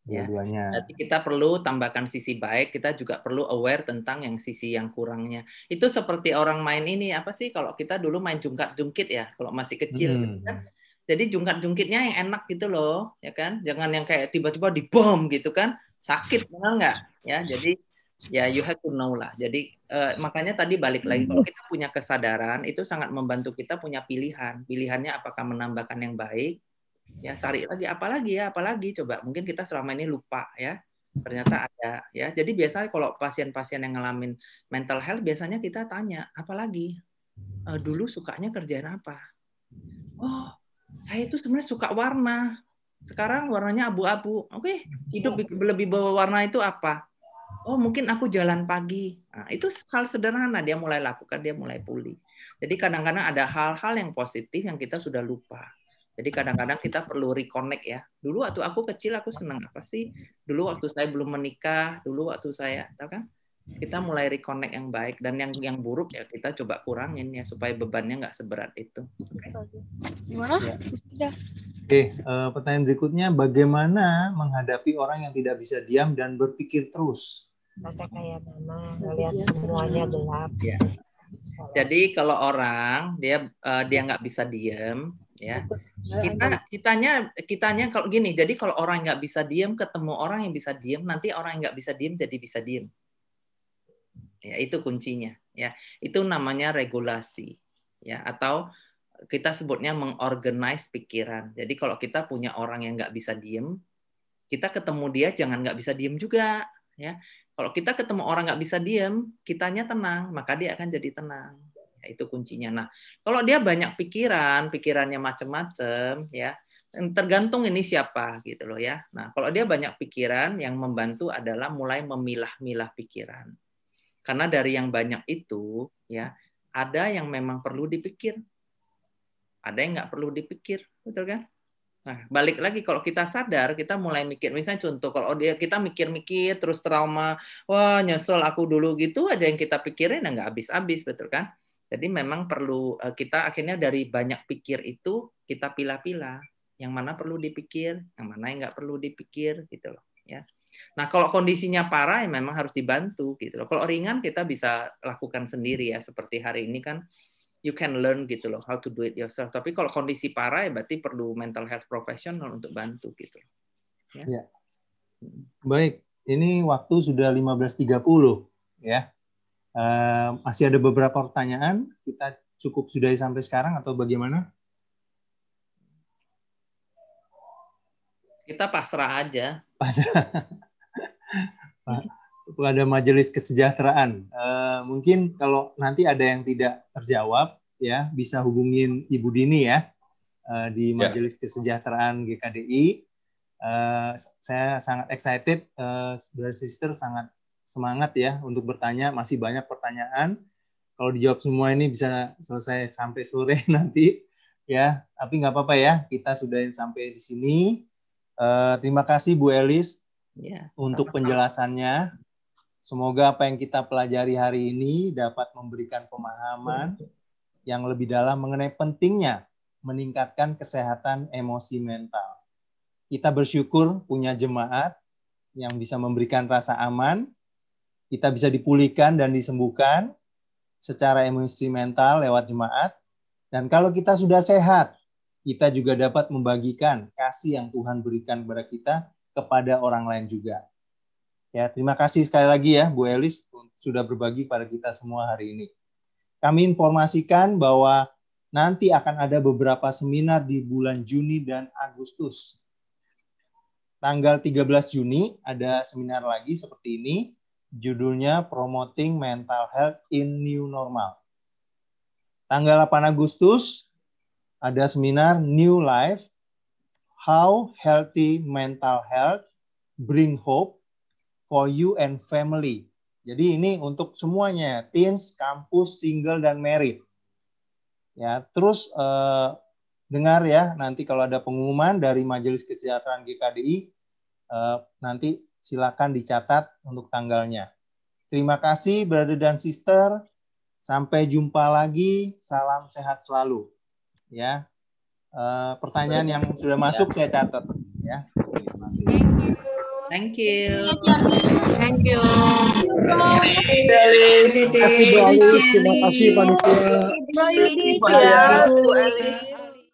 Dua-duanya. Jadi kita perlu tambahkan sisi baik, kita juga perlu aware tentang yang sisi yang kurangnya. Itu seperti orang main ini, apa sih kalau kita dulu main jungkat-jungkit ya, kalau masih kecil. Gitu kan? Jadi jungkat-jungkitnya yang enak gitu loh, ya kan? Jangan yang kayak tiba-tiba dibom gitu kan, sakit, benar nggak? Ya, jadi ya you have to know lah. Jadi makanya tadi balik lagi, kalau kita punya kesadaran itu sangat membantu kita punya pilihan. Pilihannya apakah menambahkan yang baik, ya tarik lagi, apalagi coba. Mungkin kita selama ini lupa ya, ternyata ada ya. Jadi biasanya kalau pasien-pasien yang ngalamin mental health biasanya kita tanya, apalagi dulu sukanya kerjaan apa? Oh, saya itu sebenarnya suka warna. Sekarang warnanya abu-abu. Oke, hidup lebih berwarna itu apa? Oh, mungkin aku jalan pagi. Nah, itu hal sederhana, dia mulai lakukan, dia mulai pulih. Jadi kadang-kadang ada hal-hal yang positif yang kita sudah lupa. Jadi kadang-kadang kita perlu reconnect ya. Dulu waktu aku kecil aku senang apa sih? Dulu waktu saya belum menikah, dulu waktu saya, tahu kan? Kita mulai reconnect yang baik, dan yang buruk ya kita coba kurangin ya supaya bebannya nggak seberat itu. Gimana? Ya. Oke, pertanyaan berikutnya, bagaimana menghadapi orang yang tidak bisa diam dan berpikir terus? Masa kayak mama ngelihat semuanya gelap. Ya. Jadi kalau orang dia nggak bisa diam, ya kitanya kalau gini. Jadi kalau orang nggak bisa diam ketemu orang yang bisa diam, nanti orang yang nggak bisa diam jadi bisa diam. Ya, itu kuncinya. Ya, itu namanya regulasi. Ya, atau kita sebutnya mengorganize pikiran. Jadi kalau kita punya orang yang nggak bisa diem, kita ketemu dia jangan nggak bisa diem juga. Ya, kalau kita ketemu orang nggak bisa diem, kitanya tenang, maka dia akan jadi tenang. Ya, itu kuncinya. Nah, kalau dia banyak pikirannya macam-macam, ya tergantung ini siapa gitu loh ya. Nah, kalau dia banyak pikiran, yang membantu adalah mulai memilah-milah pikiran. Karena dari yang banyak itu, ya ada yang memang perlu dipikir. Ada yang nggak perlu dipikir, betul kan? Nah, balik lagi kalau kita sadar, kita mulai mikir. Misalnya contoh, kalau kita mikir-mikir terus trauma, wah nyesel aku dulu gitu, ada yang kita pikirin, nggak habis-habis, betul kan? Jadi memang perlu kita akhirnya dari banyak pikir itu kita pilah-pilah, yang mana perlu dipikir, yang mana yang nggak perlu dipikir, gitu loh. Ya. Nah, kalau kondisinya parah, ya memang harus dibantu, gitu loh. Kalau ringan kita bisa lakukan sendiri ya, seperti hari ini kan. You can learn gitu loh, how to do it yourself. Tapi kalau kondisi parah ya berarti perlu mental health professional untuk bantu gitu. Ya. Ya. Baik, ini waktu sudah 15.30 ya. Masih ada beberapa pertanyaan. Kita cukup sudahi sampai sekarang atau bagaimana? Kita pasrah aja. Pasrah. Pada majelis kesejahteraan. Mungkin kalau nanti ada yang tidak terjawab, ya bisa hubungin Ibu Dini ya di majelis kesejahteraan GKDI. Saya sangat excited, Brother Sister sangat semangat ya untuk bertanya. Masih banyak pertanyaan. Kalau dijawab semua ini bisa selesai sampai sore nanti ya. Tapi nggak apa-apa ya, kita sudahin sampai di sini. Terima kasih Bu Elis untuk penjelasannya. Semoga apa yang kita pelajari hari ini dapat memberikan pemahaman yang lebih dalam mengenai pentingnya meningkatkan kesehatan emosi mental. Kita bersyukur punya jemaat yang bisa memberikan rasa aman, kita bisa dipulihkan dan disembuhkan secara emosi mental lewat jemaat. Dan kalau kita sudah sehat, kita juga dapat membagikan kasih yang Tuhan berikan kepada kita kepada orang lain juga. Ya, terima kasih sekali lagi ya Bu Elis sudah berbagi pada kita semua hari ini. Kami informasikan bahwa nanti akan ada beberapa seminar di bulan Juni dan Agustus. Tanggal 13 Juni ada seminar lagi seperti ini, judulnya Promoting Mental Health in New Normal. Tanggal 8 Agustus ada seminar New Life, How Healthy Mental Health Bring Hope for You and Family Jadi ini untuk semuanya, teens, kampus, single, dan married. Ya, terus dengar ya, nanti kalau ada pengumuman dari Majelis Kesejahteraan GKDI, nanti silakan dicatat untuk tanggalnya. Terima kasih, brother dan sister. Sampai jumpa lagi. Salam sehat selalu. Ya, pertanyaan yang sudah masuk saya catat. Ya, terima kasih. Thank you. Thank you. Terima kasih Bu Alis, terima kasih panitia. Terima kasih Bu Alice.